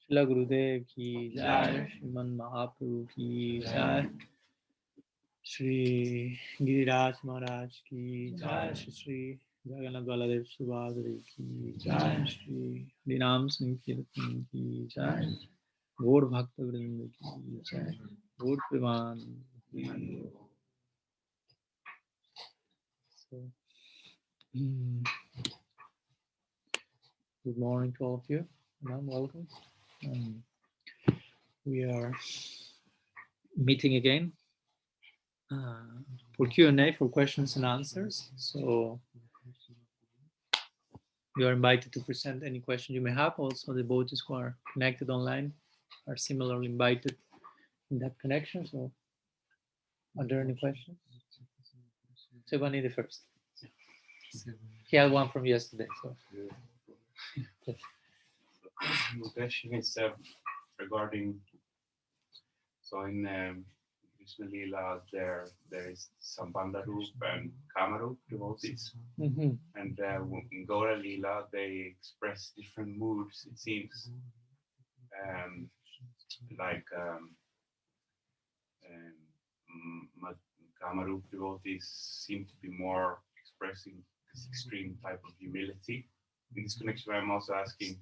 Shila Gurudev ki jai, Shriman Mahaprabhu ki jai, Shri Giriraj Maharaj ki jai, Shri Jagannath Baladev Subhadri ki jai, Shri Harinam Sankirtan ki jai, Gaur Bhakta Vrinda ki jai, Gaur Preman ki. So, good morning to all of you, and welcome. We are meeting again for Q&A, for questions and answers. So you are invited to present any question you may have. Also, the devotees who are connected online are similarly invited in that connection. So are there any questions? Sevani the first. He had one from yesterday. So the question is regarding, so in Krishna-lila there is Sambandha-rup and Kama-rup devotees. And in Gaura-lila they express different moods, it seems. Like Kama-rup devotees seem to be more expressing this extreme type of humility. In this connection, I'm also asking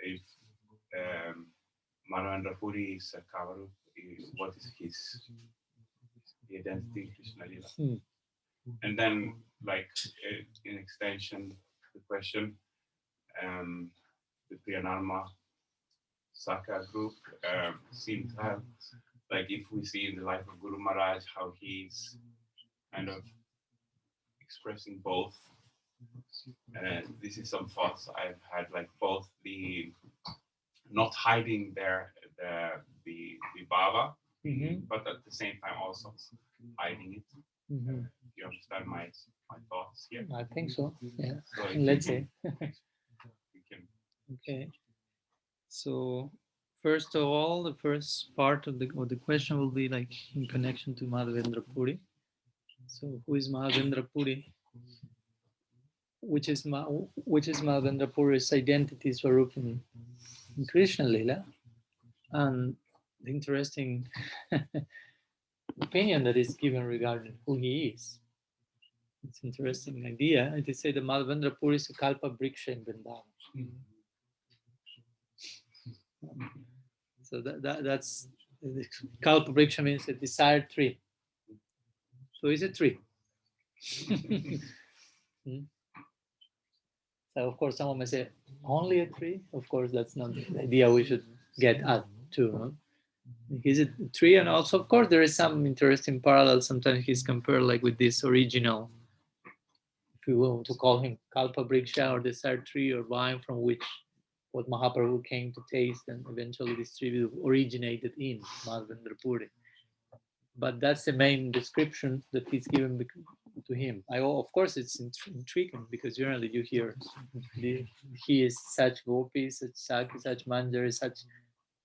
if Madhavendra Puri is a Kama-rup, what is his identity in Krishna-lila? And then, like, in extension, the question, the Priyanarma Saka group seems to have, like, if we see in the life of Guru Maharaj how he's kind of expressing both. This is some thoughts I've had, like both the not hiding the bhava, but at the same time also hiding it. Do you understand my thoughts here? I think so. Yeah. So Let's say. Okay. So first of all, the first part of the question will be like in connection to Madhavendra Puri. So who is Madhavendra Puri? Which is Madhavendra Puri's identity, Svarupa in Krishna-lila? And the interesting opinion that is given regarding who he is. It's an interesting idea. It is said that Madhavendra Puri is a kalpa vriksha in Vrindavan. So that's kalpa vriksha means a desired tree. So it's a tree. So of course someone may say only a tree. Of course that's not the idea we should get at to. Is it a tree? And also of course there is some interesting parallel. Sometimes he's compared like with this original, if you will, to call him kalpa vriksha or desired tree or vine from which what Mahaprabhu came to taste and eventually distribute originated in Madhavendra Puri. But that's the main description that he's given to him. Of course, it's intriguing because generally you hear he is such gopi, such manjari, such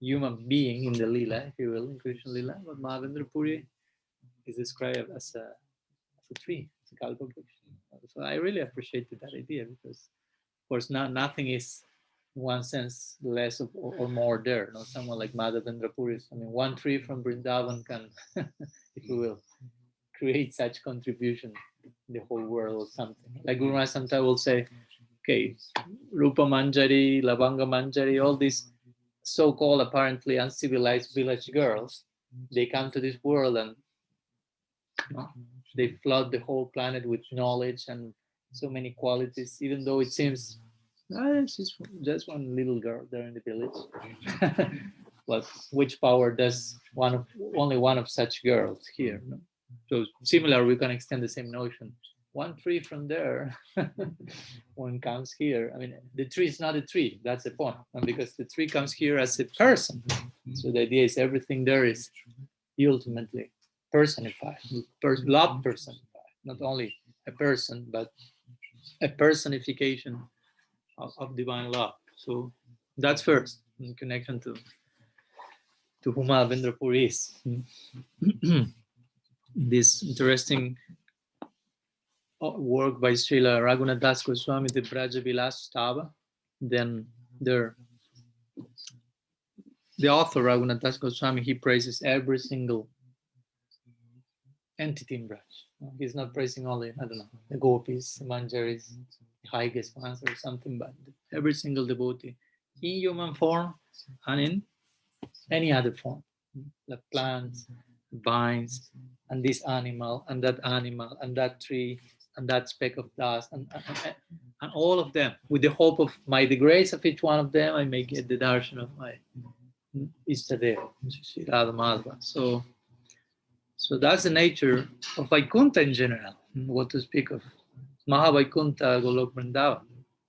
human being in the lila, if you will, in Krishna lila. But Madhavendra Puri is described as a tree, as a kalpa vriksha. So I really appreciated that idea because, of course, nothing is in one sense less or more there. No, someone like Madhavendra Puri, I mean, one tree from Vrindavan can, if you will, create such contribution in the whole world or something. Like Guru Maharaj sometimes will say, okay, Rupa Manjari, Lavanga Manjari, all these so-called apparently uncivilized village girls, they come to this world and they flood the whole planet with knowledge and so many qualities, even though it seems she's just one little girl there in the village. But which power does only one of such girls here? No? So similar, we can extend the same notion. One tree from there, one comes here. I mean, the tree is not a tree. That's the point. And because the tree comes here as a person, so the idea is everything there is ultimately personified, love personified. Not only a person, but a personification of divine love. So that's first in connection to who Madhavendra Puri is. This interesting work by Srila Raghunath Das Goswami, the Vraja-lila Stava. Then there the author, Raghunath Das Goswami, he praises every single entity in Braj. He's not praising only, I don't know, the gopis, the manjaris, the highest ones or something, but every single devotee in human form and in any other form. The plants, vines, and this animal, and that tree, and that speck of dust, and all of them, with the hope of the grace of each one of them, I may get the darshan of my Ishtadev, Sri Radha Madhava. So that's the nature of Vaikuntha in general. What to speak of Mahavaikuntha Golok Vrindavan.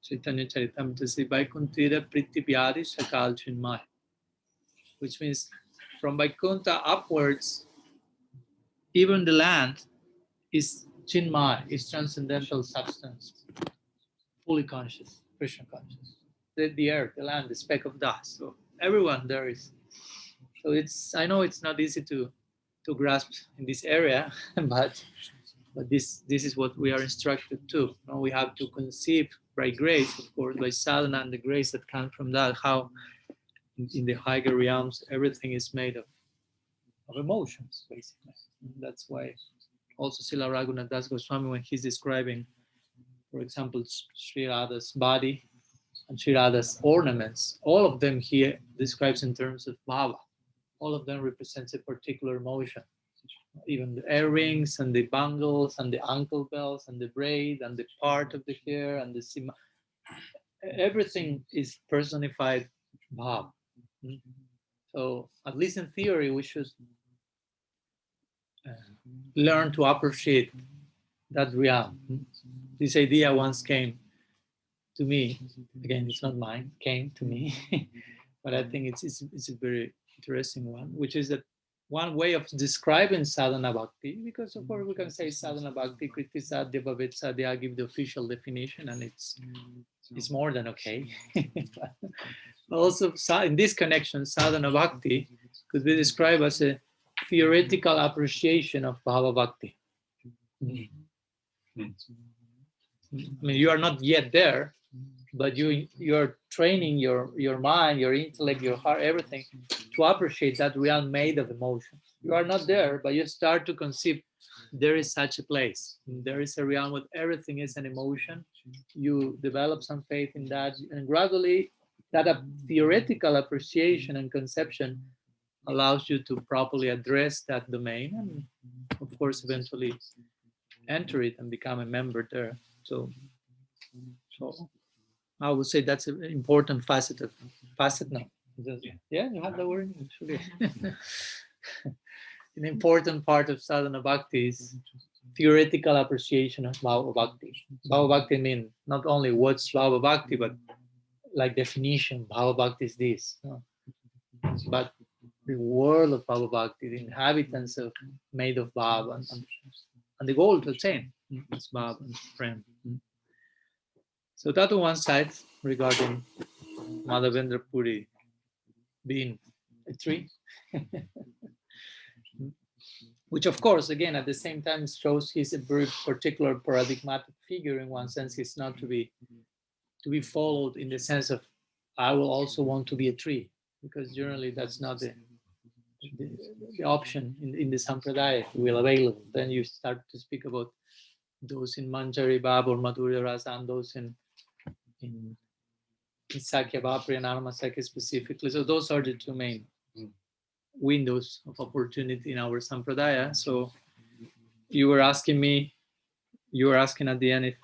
Chaitanya Charitamrita says Vaikuntira Pritipyadi Sakal Chinmaya, which means from Vaikuntha upwards, even the land is Chinmaya, is transcendental substance, fully conscious, Krishna conscious. The earth, the land, the speck of dust. So everyone there is. So I know it's not easy to grasp in this area, but this is what we are instructed to. We have to conceive by grace, of course, by sadhana and the grace that comes from that, how in the higher realms everything is made of emotions, basically. That's why also Srila Raghunath Das Goswami, when he's describing, for example, Sri Radha's body and Sri Radha's ornaments, all of them he describes in terms of bhava. All of them represents a particular emotion. Even the earrings and the bangles and the ankle bells and the braid and the part of the hair and the sima, everything is personified bhava. So at least in theory, we should learn to appreciate that realm. This idea once came to me. Again, it's not mine. Came to me, but I think it's a very interesting one, which is that one way of describing sadhana bhakti, because of course we can say sadhana bhakti, kriti sadhya bhavet sadhya, give the official definition, and it's more than okay. Also, in this connection, sadhana bhakti could be described as a theoretical appreciation of bhava bhakti. I mean, you are not yet there, but you're training your mind, your intellect, your heart, everything to appreciate that realm made of emotions. You are not there, but you start to conceive there is such a place. There is a realm where everything is an emotion. You develop some faith in that, and gradually that theoretical appreciation and conception allows you to properly address that domain, and of course eventually enter it and become a member there. So I would say that's an important facet now. Yeah, you have the word actually. An important part of sadhana bhakti is theoretical appreciation of bhava bhakti. Bhava bhakti means not only what's bhava bhakti, but like definition, bhava bhakti is this. But the world of bhava bhakti, the inhabitants of made of bhava, and the goal to attain is bhava and prem. So that on one side regarding Madhavendra Puri being a tree, which of course, again, at the same time shows he's a very particular paradigmatic figure. In one sense, he's not to be followed in the sense of I will also want to be a tree, because generally that's not the option in the sampradaya will available. Then you start to speak about those in Manjari Bhava or Madhurya Rasa, and those in Sakya Bhava and Anama Sakya specifically. So those are the two main windows of opportunity in our sampradaya. So you were asking at the end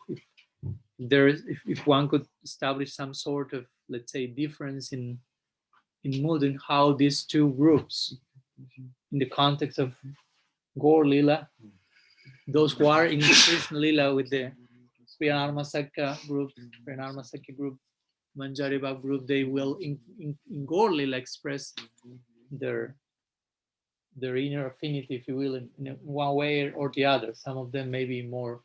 if one could establish some sort of, let's say, difference in mood in how these two groups, in the context of Gaur Lila, those who are in Krishna Lila with the Priyanarma Sakya group, Manjari Bhava group, they will in Gaur Lila express their inner affinity, if you will, in one way or the other. Some of them may be more,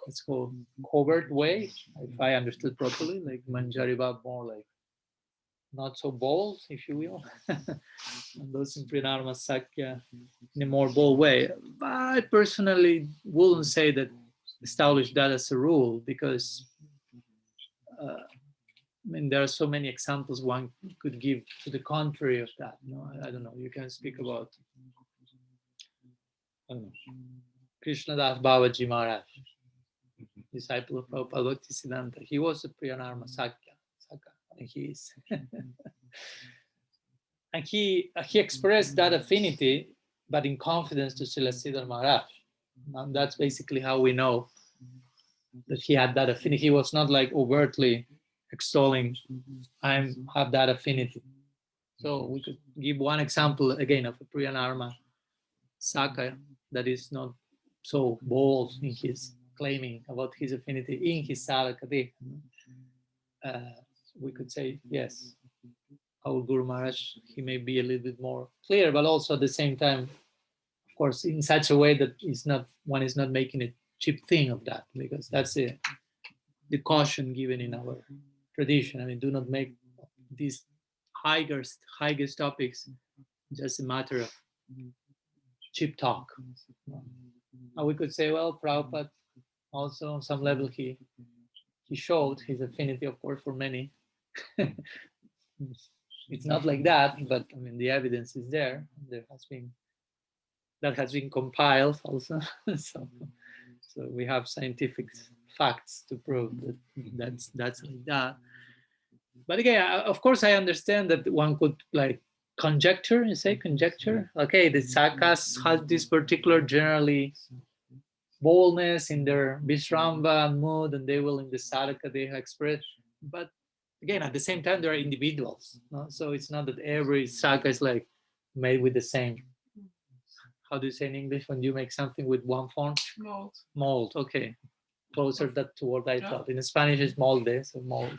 let's call covert way, if I understood properly, like Manjari Bhava more like not so bold, if you will. And those in Priyanarma Sakya in a more bold way. But I personally wouldn't say that establish that as a rule, because mean, there are so many examples one could give to the contrary of that. No, I don't know. You can speak about, I don't know, Krishna Das Babaji Maharaj, disciple of Prabhupada Bhaktisiddhanta. He was a Priyanarma Saka, and he is. And he expressed that affinity, but in confidence to Srila Sridhar Maharaj. And that's basically how we know that he had that affinity. He was not like overtly extolling, I have that affinity. So we could give one example again of a Priyanarma Saka that is not so bold in his claiming about his affinity in his Sadhaka-deha. We could say, yes, our Guru Maharaj, he may be a little bit more clear, but also at the same time, of course, in such a way that one is not making a cheap thing of that, because that's the caution given in our tradition. I mean, do not make these highest topics just a matter of cheap talk. And we could say, well, Prabhupada also on some level he showed his affinity, of course, for many. It's not like that, but I mean the evidence is there. That has been compiled also. so we have scientific facts to prove that that's like that. But again, of course, I understand that one could like conjecture. You say conjecture? Okay, the Sakas has this particular generally boldness in their Vishramba mood, and they will in the Sadhaka-deha express. But again, at the same time, there are individuals. No? So it's not that every Saka is like made with the same. How do you say in English when you make something with one form? Mold. Mold. Okay, closer that to what I thought. In Spanish, it's molde, so mold.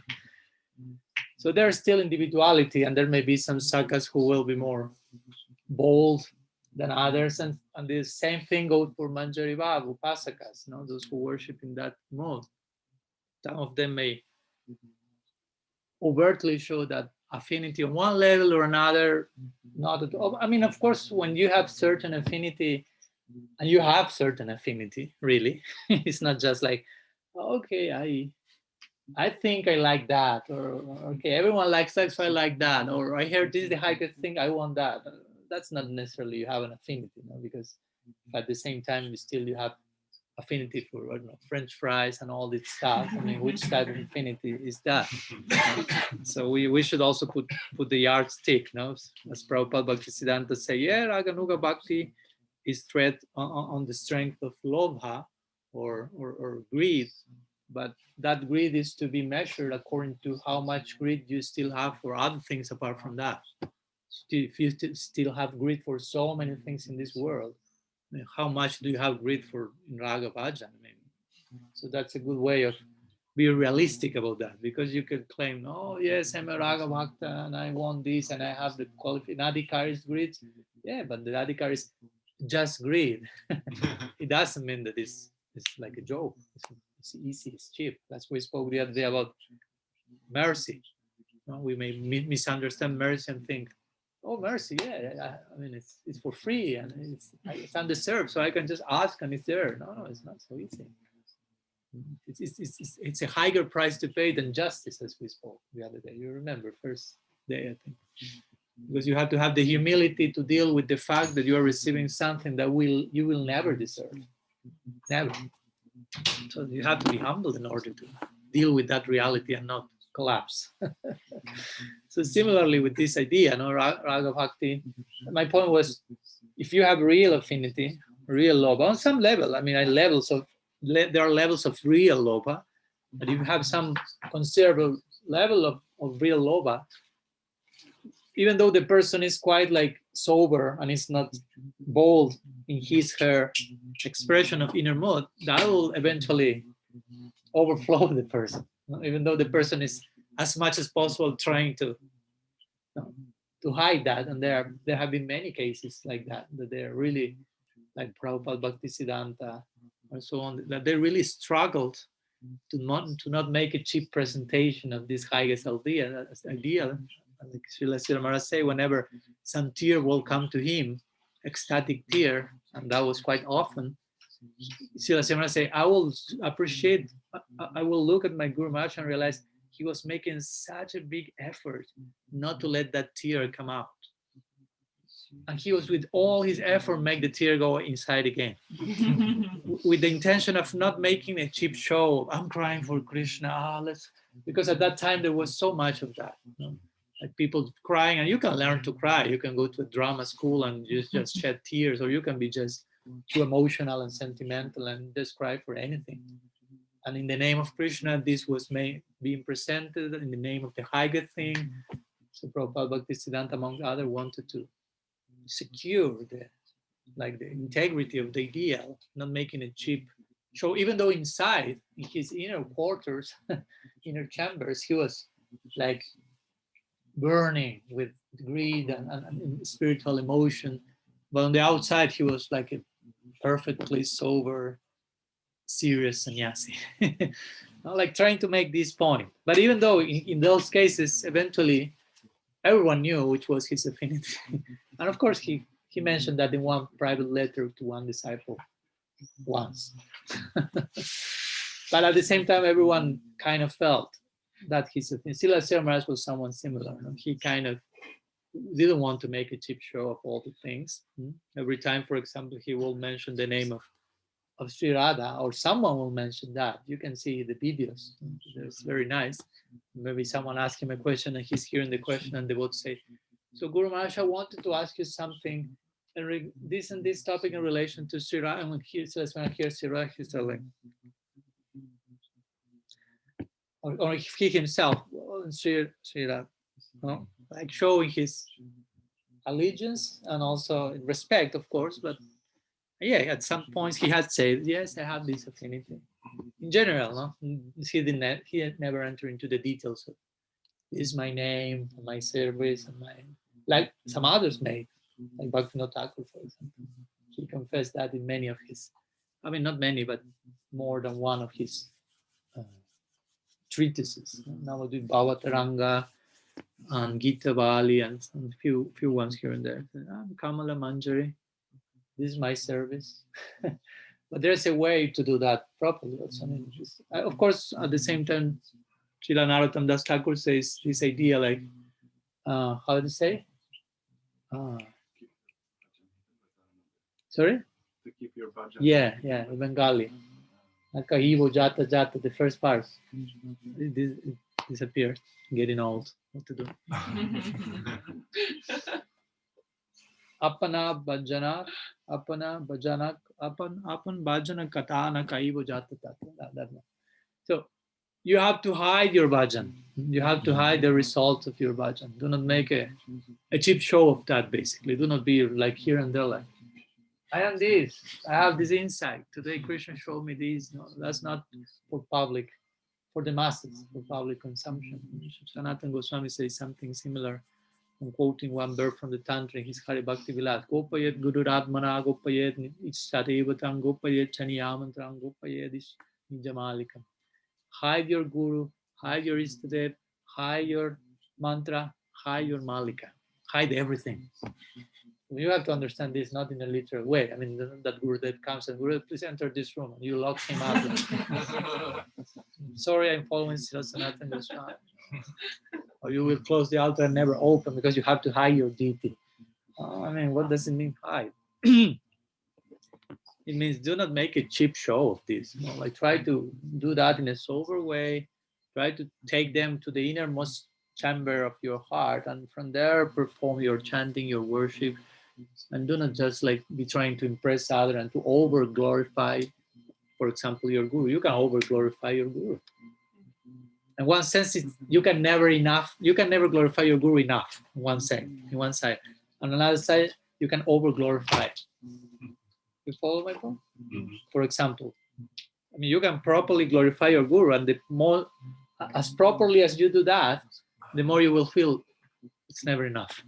So there's still individuality, and there may be some Sakas who will be more bold than others, and the same thing goes for Manjari Bhava, Upasakas, those who worship in that mode. Some of them may overtly show that affinity on one level or another, not at all. I mean, of course, when you have certain affinity, and you have certain affinity, really, it's not just like, okay, I think I like that, or okay, everyone likes that, so I like that, or I heard this is the highest thing, I want that. That's not necessarily you have an affinity, because at the same time you have affinity for, I don't know, French fries and all this stuff. I mean, which type of affinity is that? So we should also put the yardstick, as Prabhupada Bhaktisiddhanta say, yeah, Raganuga Bhakti is thread on the strength of lobha or greed, but that greed is to be measured according to how much greed you still have for other things apart from that. If you still have greed for so many things in this world, I mean, how much do you have greed for in Raga Bhajan? I mean, so that's a good way of being realistic about that, because you could claim, oh yes, I'm a Raga Bhakta and I want this and I have the qualification. Adhikar is greed. Yeah, but the Adhikar is just greed. It doesn't mean that it's like a joke. It's easy, it's cheap. That's why we spoke the other day about mercy. We may misunderstand mercy and think, oh, mercy, yeah. I mean, it's for free and it's undeserved, so I can just ask and it's there. No, it's not so easy. It's a higher price to pay than justice, as we spoke the other day. You remember, first day, I think. Because you have to have the humility to deal with the fact that you are receiving something that you will never deserve. Never. So you have to be humble in order to deal with that reality and not collapse. So similarly with this idea, Raga Bhakti, my point was, if you have real affinity, real lobha, on some level, I mean, there are levels of real lobha, but if you have some considerable level of real lobha, even though the person is quite like sober and is not bold in her expression of inner mood, that will eventually overflow the person, even though the person is as much as possible trying to hide that. And there have been many cases like that they're really, like Prabhupada Bhaktisiddhanta and so on, that they really struggled to not make a cheap presentation of this highest idea. Like Srila Sridhar Maharaj say, whenever some tear will come to him, ecstatic tear, and that was quite often, Srila Sridhar Maharaj say, I will appreciate, I will look at my Guru Maharaj and realize he was making such a big effort not to let that tear come out. And he was with all his effort make the tear go inside again. With the intention of not making a cheap show. I'm crying for Krishna. Because at that time there was so much of that. Like people crying, and you can learn to cry. You can go to a drama school and just shed tears, or you can be just too emotional and sentimental and just cry for anything. And in the name of Krishna, this was being presented in the name of the higher thing. So Prabhupada Bhaktisiddhanta, among others, wanted to secure the integrity of the ideal, not making it cheap. So even though inside, in his inner quarters, inner chambers, he was like burning with greed and spiritual emotion, but on the outside, he was like a perfectly sober, serious sannyasi. Like trying to make this point. But even though in those cases, eventually, everyone knew which was his affinity. And of course, he mentioned that in one private letter to one disciple once. But at the same time, everyone kind of felt that his affinity. Srila Sri Maharaj was someone similar. He kind of didn't want to make a cheap show of all the things. Every time, for example, he will mention the name of Sri Radha, or someone will mention that. You can see the videos. It's very nice. Maybe someone asks him a question and he's hearing the question, and they would say, so Guru Maharaj, I wanted to ask you something, and this and this topic in relation to Sri Radha. And when he says, when I hear Sri Radha, he's telling, or he himself, Sri Radha, like showing his allegiance and also respect, of course, but yeah, at some points he had said, yes, I have this affinity. In general, no? He had never entered into the details of this is my name, my service, and like some others made, like Bhaktivinoda Thakur, for example. He confessed that in many of his, not many, but more than one of his treatises. Navadvip Bhavataranga and Gita Bali and a few ones here and there. I'm Kamala Manjari. This is my service. But there's a way to do that properly also. Of course, at the same time, Srila Narottam Das Thakur says this idea like, how to say? Sorry? To keep your budget. Yeah, Bengali. Nakahivo Jata Jata, the first part. It disappeared, getting old. What to do? Apana Bhajanak, Apan Bhajana Katana Kaivo Jata Tata. So you have to hide your bhajan. You have to hide the results of your bhajan. Do not make a cheap show of that, basically. Do not be like here and there, like, I am this, I have this insight. Today Krishna showed me this. No, that's not for public, for the masses, for public consumption. Sanatana Goswami says something similar. I'm quoting one verse from the Tantra in his Hari Bhakti Vilas. Gopayet Guru Radmana Gopayet Ichsatevatam Gopayet Chaniyamantram Gopayet Nijamalikam. Hide your Guru, hide your Istadev, hide your mantra, hide your Malika. Hide everything. You have to understand this not in a literal way. That Gurudev comes and Gurudev, please enter this room, and you lock him up. Sorry, I'm following Srila Sanatana Goswami. Or you will close the altar and never open because you have to hide your deity. What does it mean, hide? It means do not make a cheap show of this. Like try to do that in a sober way. Try to take them to the innermost chamber of your heart, and from there perform your chanting, your worship, and do not just like be trying to impress others and to over glorify, for example, your guru. You can over glorify your guru. In one sense, you can never glorify your guru enough. In one side. On another side, you can over glorify. You follow my point? Mm-hmm. For example, you can properly glorify your guru, and the more, as properly as you do that, the more you will feel it's never enough.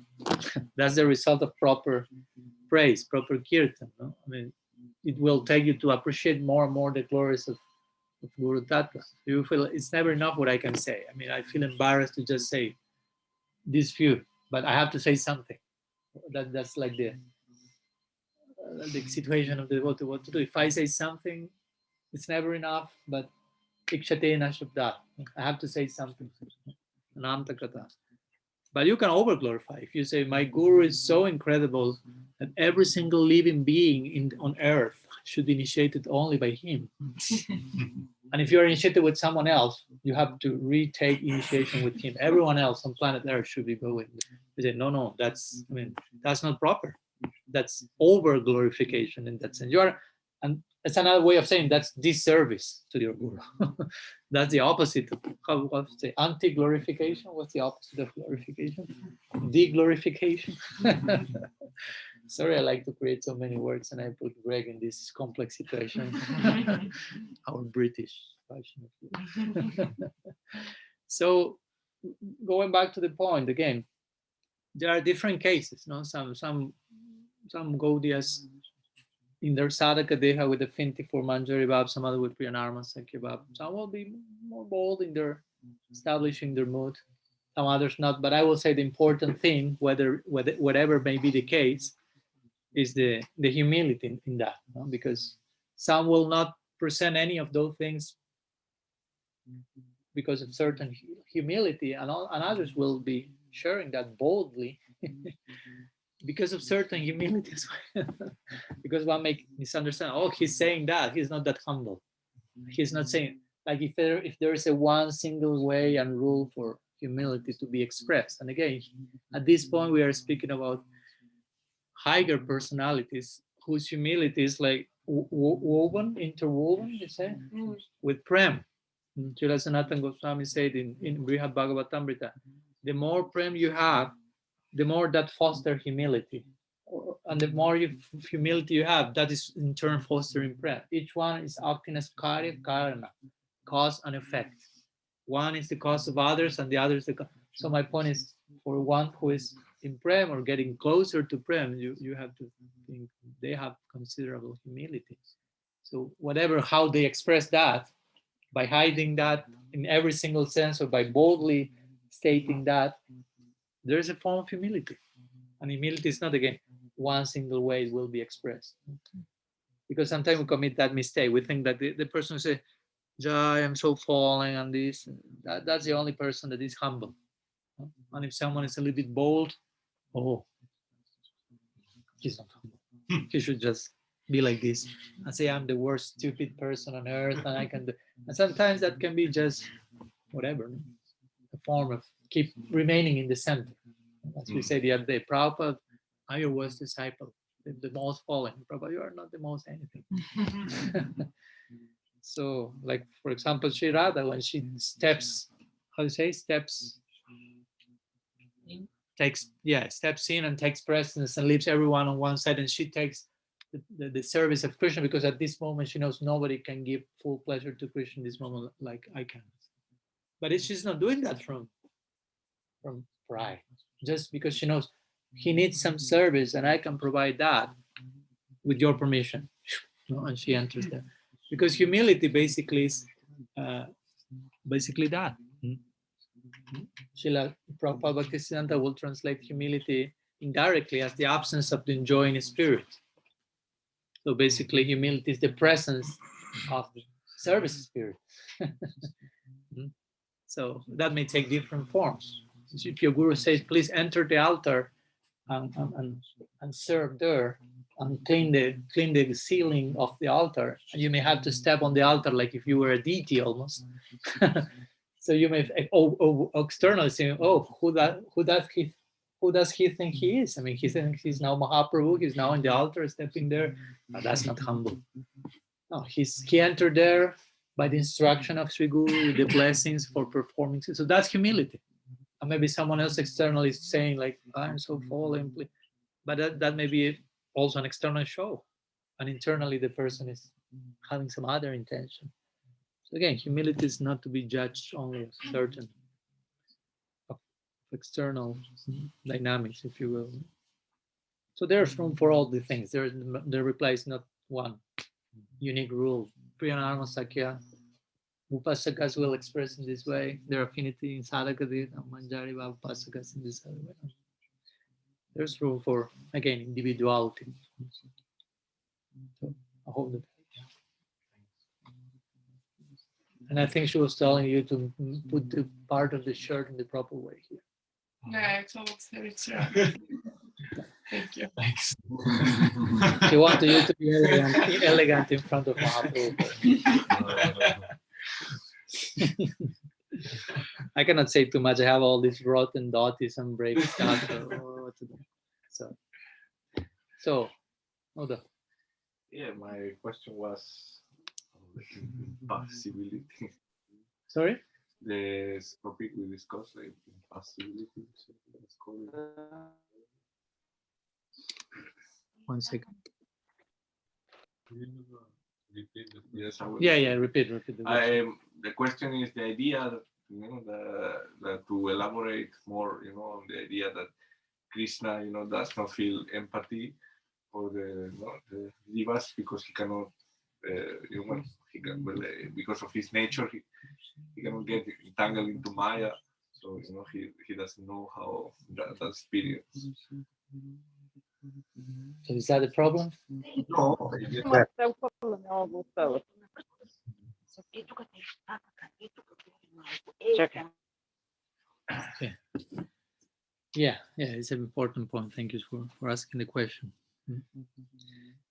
That's the result of proper praise, proper kirtan. No? It will take you to appreciate more and more the glories of Guru Tattva. You feel it's never enough what I can say. I feel embarrassed to just say this few, but I have to say something. That's like the situation of the devotee, what to do. If I say something, it's never enough, but Ikshatena Shabda. I have to say something. Anantakata. But you can over glorify. If you say, my guru is so incredible that every single living being on earth should be initiated only by him. And if you're initiated with someone else, you have to retake initiation with him. Everyone else on planet Earth should be going. You say, no, that's not proper. That's over glorification in that sense. And it's another way of saying that's disservice to your guru. That's the opposite of how to say anti-glorification. What's the opposite of glorification? De-glorification. Sorry, I like to create so many words and I put Greg in this complex situation. Our British fashion. So going back to the point again, there are different cases. No, some Gaudiyas in their Sadhaka-deha with affinity for Manjari Bhav, some other with Priyanarma Sakya Bhav. Some will be more bold in their establishing their mood, some others not. But I will say the important thing, whatever may be the case, is the humility in that, no? Because some will not present any of those things because of certain humility, and others will be sharing that boldly because of certain humility as well. Because one may misunderstand, oh, he's saying that, he's not that humble. He's not saying, like if there is a one single way and rule for humility to be expressed. And again, at this point, we are speaking about higher personalities whose humility is like interwoven, you say, with prem. Srila Sanatana Goswami said in Vraja-Bhava, the more prem you have, the more that foster humility. And the more humility you have, that is in turn fostering prem. Each one is acting as karya, karana, cause and effect. One is the cause of others and the other is the cause. So my point is, for one who is in prem or getting closer to prem, you have to think they have considerable humility. So how they express that, by hiding that in every single sense or by boldly stating that, there is a form of humility. And humility is not, again, one single way it will be expressed. Because sometimes we commit that mistake. We think that the person says, Jai, I'm so falling on this. That's the only person that is humble. And if someone is a little bit bold, oh, he's not humble. He should just be like this and say, I'm the worst stupid person on earth and I can do. And sometimes that can be just whatever, a form of keep remaining in the center. As we said the other day, Prabhupada, I'm your worst disciple, the most fallen. Prabhupada, you are not the most anything. So, like, for example, Sri Radha, when she steps in and takes precedence and leaves everyone on one side, and she takes the service of Krishna, because at this moment she knows nobody can give full pleasure to Krishna in this moment like I can. But she's not doing that from pride, just because she knows he needs some service and I can provide that with your permission. And she enters there. Because humility basically is that. Srila Prabhupada Bhaktisiddhanta will translate humility indirectly as the absence of the enjoying spirit. So basically, humility is the presence of the service spirit. So that may take different forms. If your guru says, please enter the altar and serve there, and clean the ceiling of the altar, and you may have to step on the altar like if you were a deity almost. So you may externally say, oh, who does he think he is? I mean, he thinks he's now Mahaprabhu, he's now in the altar stepping there. No, that's not humble. No, he entered there by the instruction of Sri Guru with the blessings for performing. So that's humility. And maybe someone else externally is saying like, I'm so fallen. But that may be also an external show. And internally the person is having some other intention. So again, humility is not to be judged only as certain external dynamics, if you will. So there's room for all the things. There replies not one unique rule. Priyanarma Sakya Upasakas will express in this way their affinity in Sadhaka-deha, Manjari Bhava Upasakas in this other way. There's room for, again, individuality. So I hope that. And I think she was telling you to put the part of the shirt in the proper way here. Yeah, it's all very true. Thank you. Thanks. She wanted you to be elegant in front of Mahaprabhu. I cannot say too much. I have all these rotten dotties and break stuff. So, Oda. Yeah, my question was impassibility. Sorry? The topic we discussed, like impassibility. Let's call it. 1 second. Yes, I will. Yeah. Repeat the question. The question is the idea that that to elaborate more, on the idea that Krishna, does not feel empathy for the jivas because he cannot, because of his nature, he cannot get entangled into Maya, so he doesn't know how that experience. So is that the problem? No, Okay. Yeah, it's an important point. Thank you for asking the question.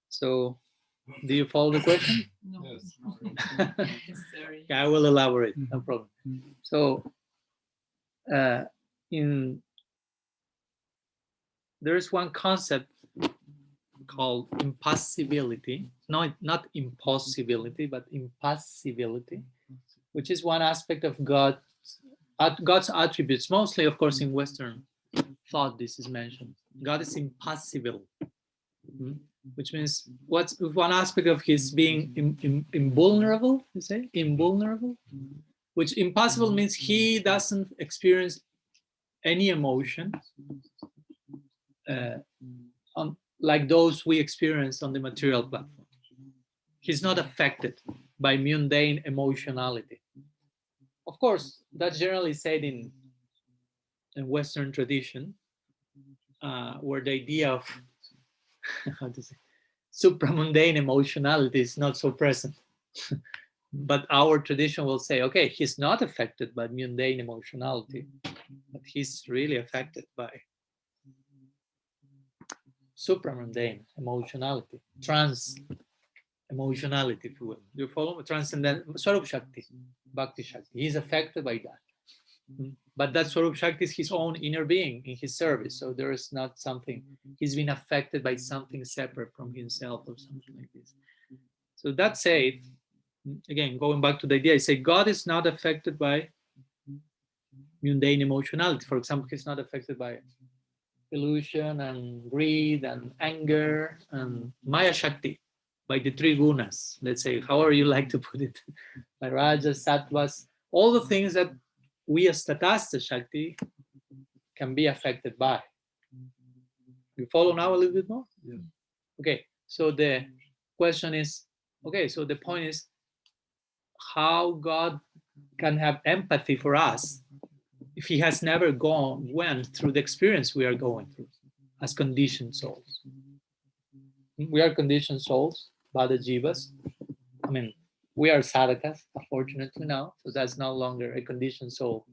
So, do you follow the question? No. Yes. Sorry. Yeah, I will elaborate, no problem. So, there is one concept called impassibility. No, not impossibility, but impassibility, which is one aspect of God's attributes. Mostly, of course, in Western thought, this is mentioned. God is impassible, which means what's one aspect of his being invulnerable. You say invulnerable, which impassible means he doesn't experience any emotion like those we experience on the material platform. He's not affected by mundane emotionality. Of course, that's generally said in Western tradition, where the idea of how to say supramundane emotionality is not so present. But our tradition will say, okay, he's not affected by mundane emotionality, but he's really affected by supramundane emotionality, trans emotionality, if you will. You follow me? Transcendent Svarupa Shakti, Bhakti Shakti. He's affected by that. But that Svarupa Shakti is his own inner being in his service. So there is not something, he's been affected by something separate from himself or something like this. So that said, again, going back to the idea, I say God is not affected by mundane emotionality. For example, he's not affected by illusion and greed and anger and Maya Shakti, by the three gunas, let's say, however you like to put it, by Rajas, Sattvas, all the things that we as Tatastha Shakti can be affected by. You follow now a little bit more? Yeah. Okay, so the question is, okay, so the point is how God can have empathy for us if he has never went through the experience we are going through as conditioned souls. We are conditioned souls, Bada Jivas. I mean, we are sadhakas, unfortunately now, so that's no longer a conditioned soul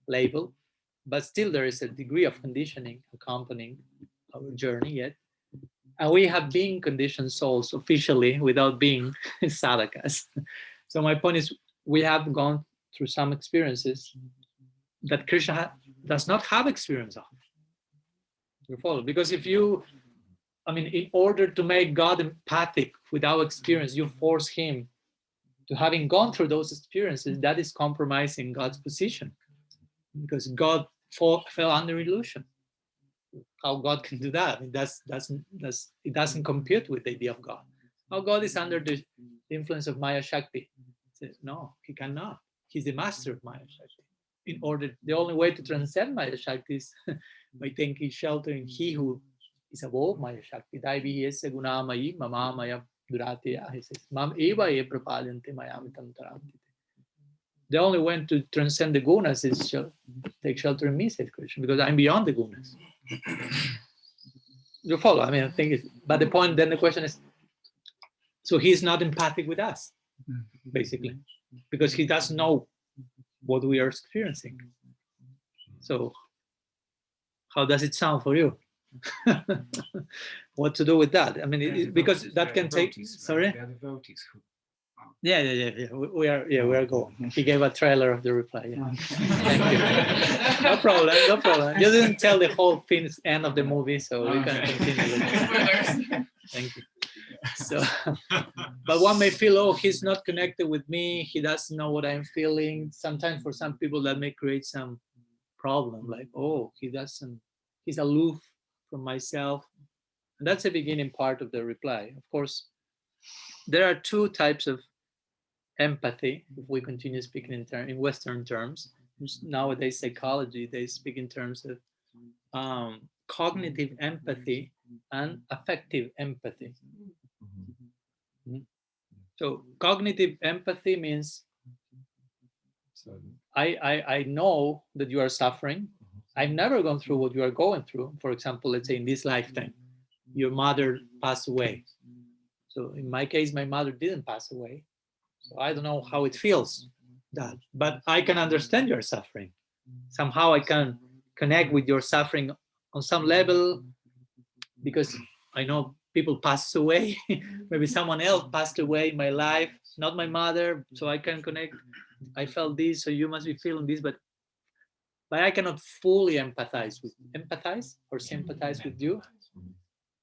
label, but still there is a degree of conditioning accompanying our journey yet. And we have been conditioned souls officially without being sadhakas. So my point is, we have gone through some experiences that Krishna does not have experience of. You follow? Because if you, in order to make God empathic with our experience, you force him to having gone through those experiences, that is compromising God's position. Because God fell under illusion. How God can do that? It doesn't compute with the idea of God. How God is under the influence of Maya Shakti? No, he cannot. He's the master of Maya Shakti. The only way to transcend Maya Shakti is by taking shelter in he who is above Maya Shakti. Daivi yesya gunamayi mamamaya durateya. He says, Mam eva ye prapadyante mayamitam taranti. The only way to transcend the gunas is take shelter in me, says Krishna, because I'm beyond the gunas. You follow? I think but the point, then the question is, so he's not empathic with us, basically. because he doesn't know what we are experiencing. So how does it sound for you? What to do with that? I mean, because that can take. Sorry. They are devotees who. Yeah. We are going. He gave a trailer of the reply. Yeah. Thank you. No problem. You didn't tell the whole end of the movie, so we can continue. Thank you. So, but one may feel, oh, he's not connected with me. He doesn't know what I'm feeling. Sometimes for some people that may create some problem, like, oh, he's aloof from myself. And that's the beginning part of the reply. Of course, there are two types of empathy, if we continue speaking in Western terms. Nowadays, psychology, they speak in terms of cognitive empathy and affective empathy. So cognitive empathy means I know that you are suffering. I've never gone through what you are going through. For example, let's say in this lifetime, your mother passed away. So in my case, my mother didn't pass away. So I don't know how it feels, but I can understand your suffering. Somehow I can connect with your suffering on some level, because I know people pass away. Maybe someone else passed away in my life, not my mother, so I can connect. I felt this, so you must be feeling this, but I cannot fully empathize or sympathize with you,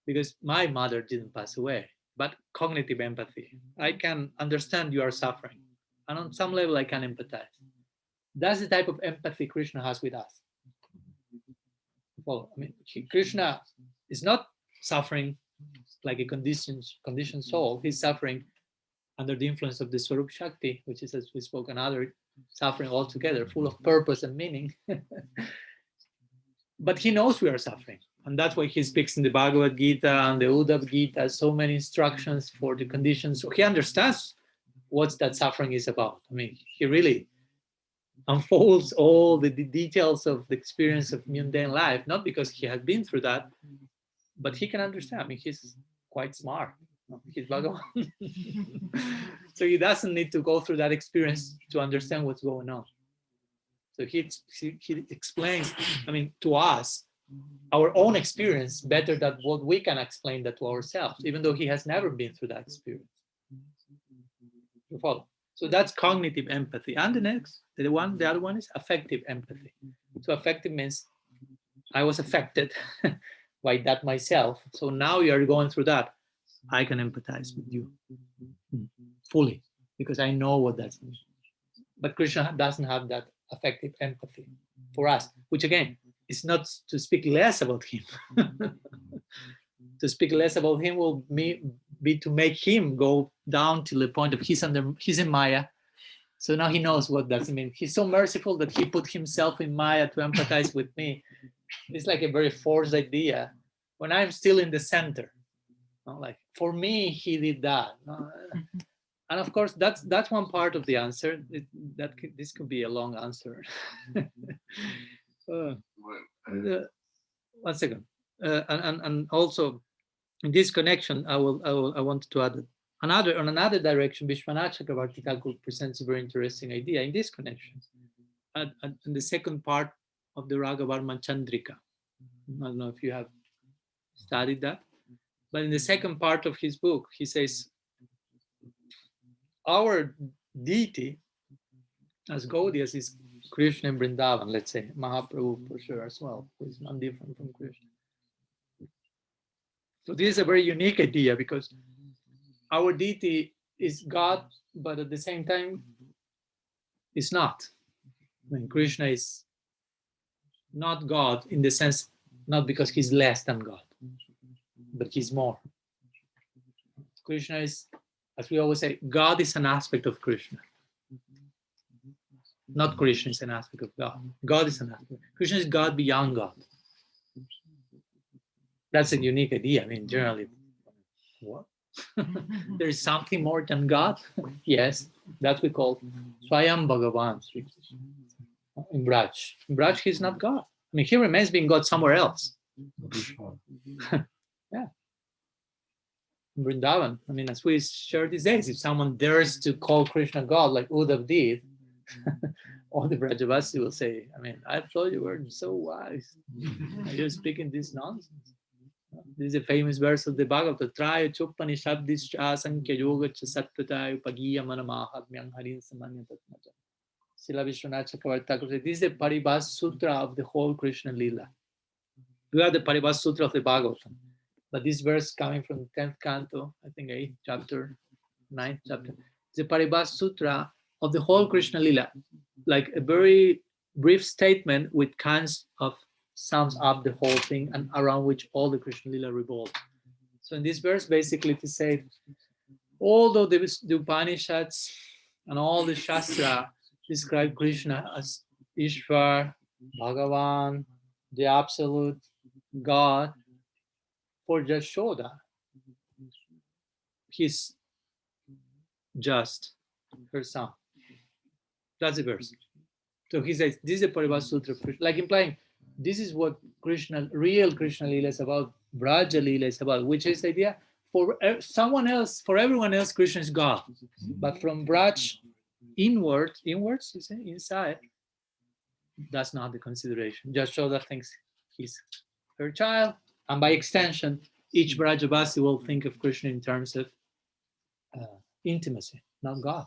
because my mother didn't pass away. But cognitive empathy, I can understand you are suffering, and on some level I can empathize. That's the type of empathy Krishna has with us. Well, I mean, Krishna is not suffering like a conditioned soul. He's suffering under the influence of the Svarupa Shakti, which is, as we spoke, another suffering altogether, full of purpose and meaning. But he knows we are suffering. And that's why he speaks in the Bhagavad Gita and the Uddhava Gita, so many instructions for the conditions. So he understands what that suffering is about. I mean, he really unfolds all the details of the experience of mundane life, not because he has been through that, but he can understand. I mean, he's quite smart. He's Bhagavan. So he doesn't need to go through that experience to understand what's going on. So he explains, I mean, to us, our own experience better than what we can explain that to ourselves, even though he has never been through that experience. You follow? So that's cognitive empathy. And the other one is affective empathy. So affective means I was affected by that myself. So now you are going through that. I can empathize with you fully because I know what that means. But Krishna doesn't have that affective empathy for us, which again is not to speak less about him. To speak less about him will be to make him go down to the point of he's in Maya. So now he knows what that means. He's so merciful that he put himself in Maya to empathize with me. It's like a very forced idea when I'm still in the center. Like for me, he did that. And of course, that's one part of the answer. This could be a long answer. One second, and also in this connection, I wanted to add another direction. Vishwanath Chakravarti Thakur presents a very interesting idea in this connection. In the second part of the Raga Varman Chandrika, I don't know if you have studied that, but in the second part of his book, he says, our deity as Gaudias is Krishna in Vrindavan, let's say, Mahaprabhu for sure as well, who is not different from Krishna. So this is a very unique idea because our deity is God, but at the same time, it's not. I mean, Krishna is not God in the sense, not because he's less than God, but he's more. Krishna is, as we always say, God is an aspect of Krishna. Not Krishna is an aspect of God. God is an aspect. Krishna is God beyond God. That's a unique idea. I mean, generally, what? There is something more than God? Yes, that we call Swayam Bhagavan. In Braj. In Braj, he's not God. I mean, he remains being God somewhere else. Yeah. Vrindavan. I mean, as we share these days, if someone dares to call Krishna God like Uddhav did, all the Vrajavasi will say, I mean, I thought you were so wise. You're speaking this nonsense. This is a famous verse of the Bhagavata. Traya chupanishad discha sankhya yoga cha sattvata upagiya manamahatmyam harin samanya tatmaja. Srila Vishwanath Chakravarti Thakur said, this is the Paribhas Sutra of the whole Krishna Lila. We have the Paribhas Sutra of the Bhagavatam. But this verse coming from the 10th canto, I think 8th chapter, 9th chapter, is the Paribhas Sutra of the whole Krishna Lila. Like a very brief statement which kinds of sums up the whole thing and around which all the Krishna Lila revolve. So in this verse, basically to say, although the Upanishads and all the Shastra describe Krishna as Ishvar, Bhagavan, the absolute God, for Jashoda, he's just her son. That's the verse. So he says, this is a Paribhas Sutra, like implying this is what Krishna, real Krishna Lila is about, Vraja-lila is about, which is the idea for someone else, for everyone else, Krishna is God. But from Vraj inwards, you say, inside, that's not the consideration. Jashoda thinks he's her child, and by extension, each Vrajavasi will think of Krishna in terms of intimacy, not God.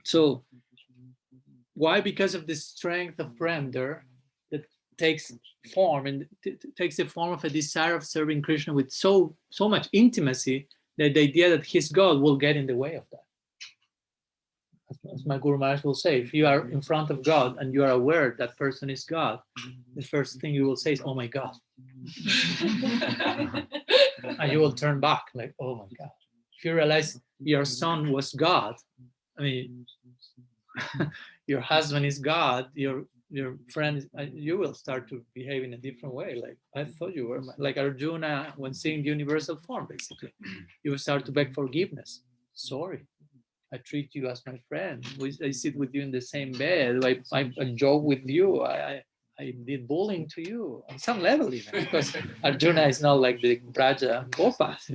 So, why? Because of the strength of Prem there that takes form and takes the form of a desire of serving Krishna with so much intimacy that the idea that he's God will get in the way of that. As my Guru Maharaj will say, if you are in front of God and you are aware that person is God, the first thing you will say is, oh my God. And you will turn back like, oh my God. If you realize your son was God, I mean, your husband is God, your friend, you will start to behave in a different way. Like, I thought you were like Arjuna when seeing the universal form, basically. You will start to beg forgiveness. Sorry, I treat you as my friend. I sit with you in the same bed. I joke with you. I did bullying to you on some level, even because Arjuna is not like the Vraja Gopas.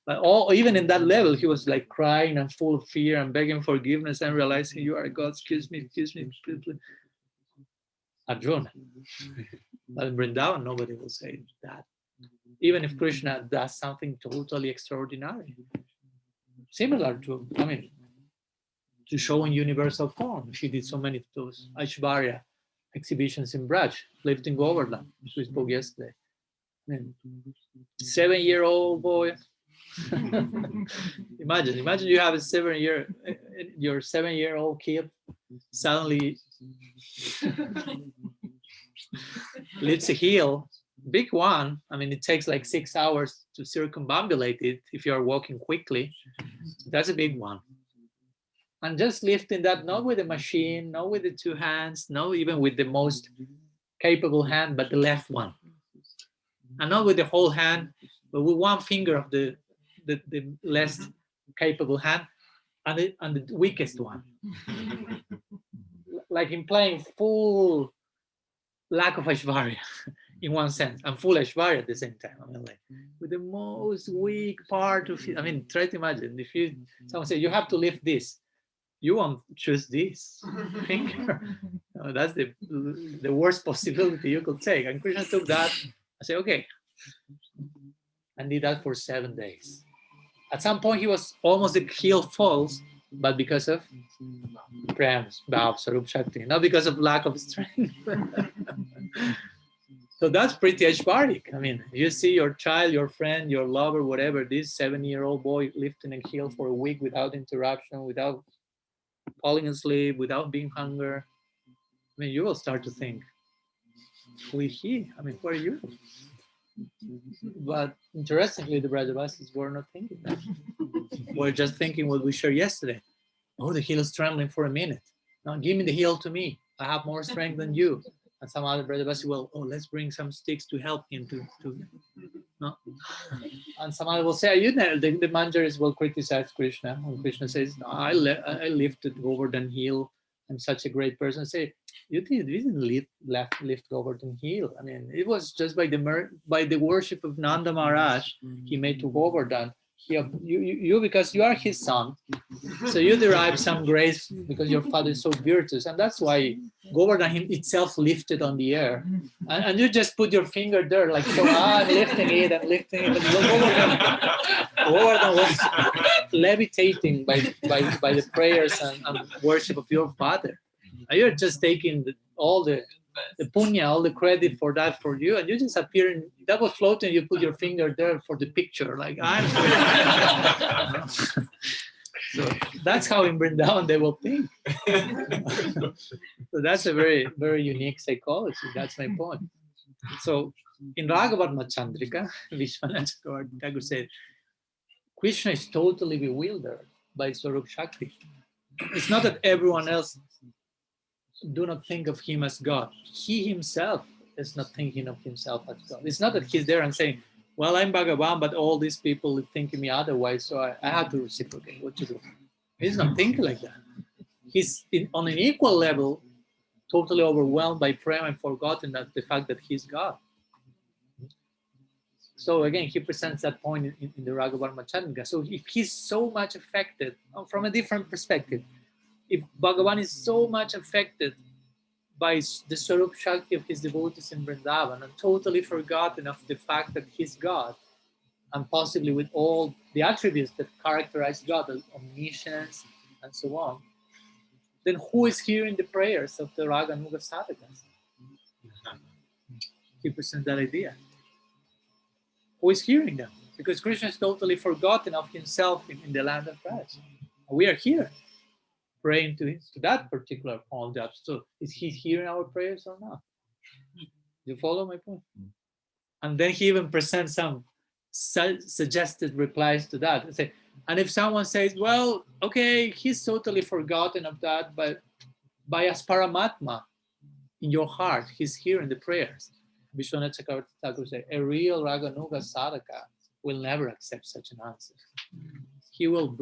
But even in that level, he was like crying and full of fear and begging forgiveness and realizing, you are God, excuse me, please. Arjuna. But in Vrindavan, nobody will say that. Even if Krishna does something totally extraordinary. Similar to, to showing universal form. She did so many of those Aishvarya exhibitions in Braj, lifting Govardhan, which we spoke yesterday. 7-year-old boy. Imagine you have a 7-year-old kid suddenly lifts a hill, big one. It takes like 6 hours to circumambulate it if you are walking quickly. That's a big one. And just lifting that, not with a machine, not with the 2 hands, not even with the most capable hand, but the left one. And not with the whole hand, but with one finger of the less capable hand and the weakest one. Like implying full lack of Aishvarya in one sense, and full Aishvarya at the same time. Like with the most weak part of it. Try to imagine if someone say you have to lift this, you won't choose this finger. No, that's the worst possibility you could take. And Krishna took that. I say, okay, and did that for 7 days. At some point, he was almost the heel falls, but because of Prem's, Bhav, Sarup Shakti, not because of lack of strength. So that's pretty Aishvarik. You see your child, your friend, your lover, whatever, this 7-year-old boy lifting a heel for a week without interruption, without falling asleep, without being hunger. You will start to think, who is he? Who are you? But interestingly, the Vrajavasis were not thinking that. We're just thinking what we shared yesterday. Oh, the heel is trembling for a minute. Now give me the heel to me. I have more strength than you. And some other Vrajavasis, let's bring some sticks to help him to no. And some other will say, the manjaris will criticize Krishna. And Krishna says, no, I lifted Govardhan heel I'm such a great person. I say, you didn't lift Govardhan Hill. I mean, it was just by the worship of Nanda Maharaj, he made to Govardhan. You because you are his son, so you derive some grace because your father is so virtuous, and that's why Govardhan itself lifted on the air, and you just put your finger there, like, so I'm lifting it, I'm lifting it. Govardhan was levitating by the prayers and worship of your father. And you're just taking all the punya, all the credit for that for you, and you just appear in that was floating. You put your finger there for the picture, like I'm. So that's how in Vrindavan they will think. So that's a very, very unique psychology. That's my point. So in Raghavarma Chandrika, Vishwanath Chakravarti Thakur said, Krishna is totally bewildered by Swarup Shakti. It's not that everyone else do not think of him as God. He himself is not thinking of himself as God. It's not that he's there and saying, well, I'm Bhagavan, but all these people think of me otherwise, so I have to reciprocate. What to do? He's not thinking like that. He's on an equal level, totally overwhelmed by prema and forgotten that the fact that he's God. So again, he presents that point in the Raghavarma Chandrika. So if he's so much affected, from a different perspective, if Bhagavan is so much affected by the Swarup Shakti of his devotees in Vrindavan and totally forgotten of the fact that he's God, and possibly with all the attributes that characterize God, like omniscience and so on, then who is hearing the prayers of the Raganuga Sadhakas? He presents that idea. Who is hearing them? Because Krishna is totally forgotten of himself in the land of Raj. We are here praying to that particular form. So is he hearing our prayers or not? You follow my point? And then he even presents some suggested replies to that. Say, and if someone says, well, okay, he's totally forgotten of that, but by as Paramatma in your heart, he's hearing the prayers. Vishwanath Chakravarti Thakur said, a real Raganuga sadhaka will never accept such an answer. He will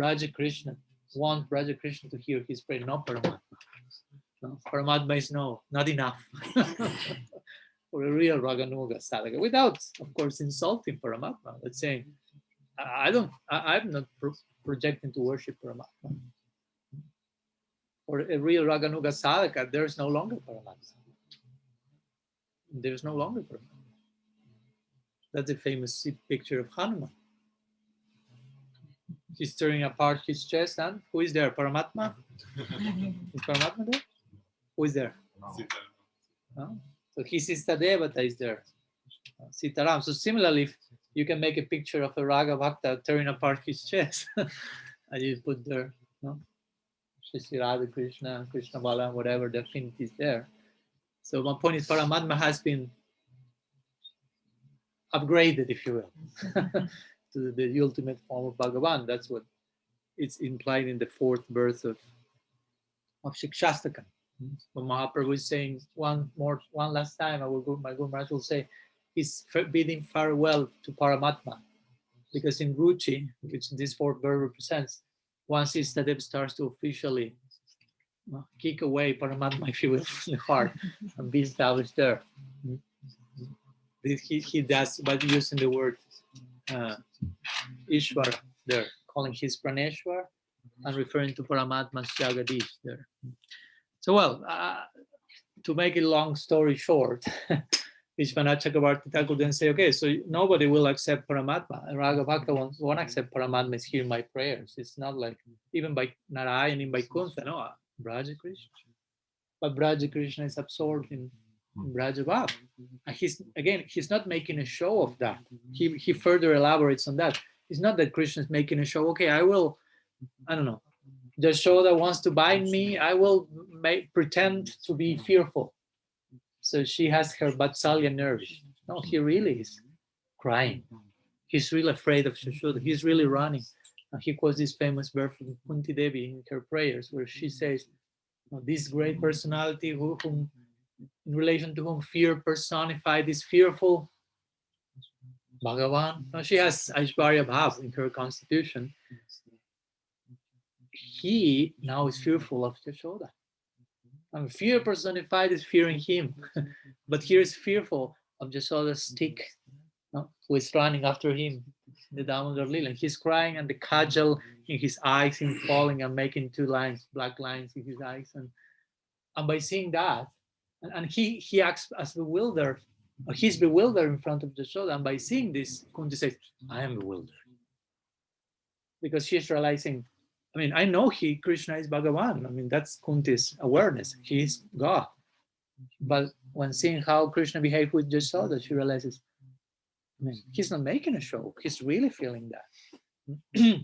want Vraja Krishna to hear his prayer, not Paramatma. No, Paramatma is not enough for a real Raganuga sadhaka, without, of course, insulting Paramatma. Let's say, I'm not projecting to worship Paramatma. For a real Raganuga sadhaka, there's no longer Paramatma. There's no longer Paramatma. That's a famous picture of Hanuman. He's tearing apart his chest, and who is there? Paramatma? Is Paramatma there? Who is there? No? So his Istadevata is there. Sitaram. So similarly, you can make a picture of a Raga Bhakta tearing apart his chest, and you put there, no? Shri Radha Krishna, Krishna Bala, whatever the affinity is there. So my point is, Paramatma has been upgraded, if you will, to the ultimate form of Bhagavan. That's what it's implied in the fourth verse of Shikshastaka. So Mahaprabhu is saying one last time, my Guru Maharaj will say, he's bidding farewell to Paramatma, because in Ruchi, which this fourth verse represents, once Istadev starts to officially kick away Paramatma, if you will, from the heart and be established there. He does by using the word Ishwar there, calling his Praneshwar and referring to Paramatma's Jagadish there. So, well, to make a long story short, Vishwanath Chakravarti Thakur then say, okay, so nobody will accept Paramatma. And Raga Bhakta won't accept Paramatma is hearing my prayers. It's not like, even by Narayan in Vaikuntha, no, Vraja Krishna. But Vraja Krishna is absorbed in Vraja-Bhava. And he's not making a show of that. He further elaborates on that. It's not that Krishna is making a show, okay, I don't know, Jashoda wants to bind me, I will pretend to be fearful. So she has her Vatsalya nerves. No, he really is crying. He's really afraid of Jashoda. He's really running. And he quotes this famous verse from Kunti Devi in her prayers, where she says, this great personality whom in relation to whom fear personified is fearful, Bhagavan. No, she has Aishvarya-bhava in her constitution. He now is fearful of Jashoda. And fear personified is fearing him. But here is fearful of Jasoda's stick, who is running after him, the Damodar Lila. He's crying, and the Kajjal in his eyes, him falling and making two lines, black lines in his eyes. And by seeing that, and he acts as bewildered, he's bewildered in front of Jashoda. And by seeing this, Kunti says, I am bewildered. Because she's realizing, I mean, I know Krishna is Bhagavan. I mean, that's Kunti's awareness. He is God. But when seeing how Krishna behaved with Jashoda, she realizes, I mean, he's not making a show. He's really feeling that.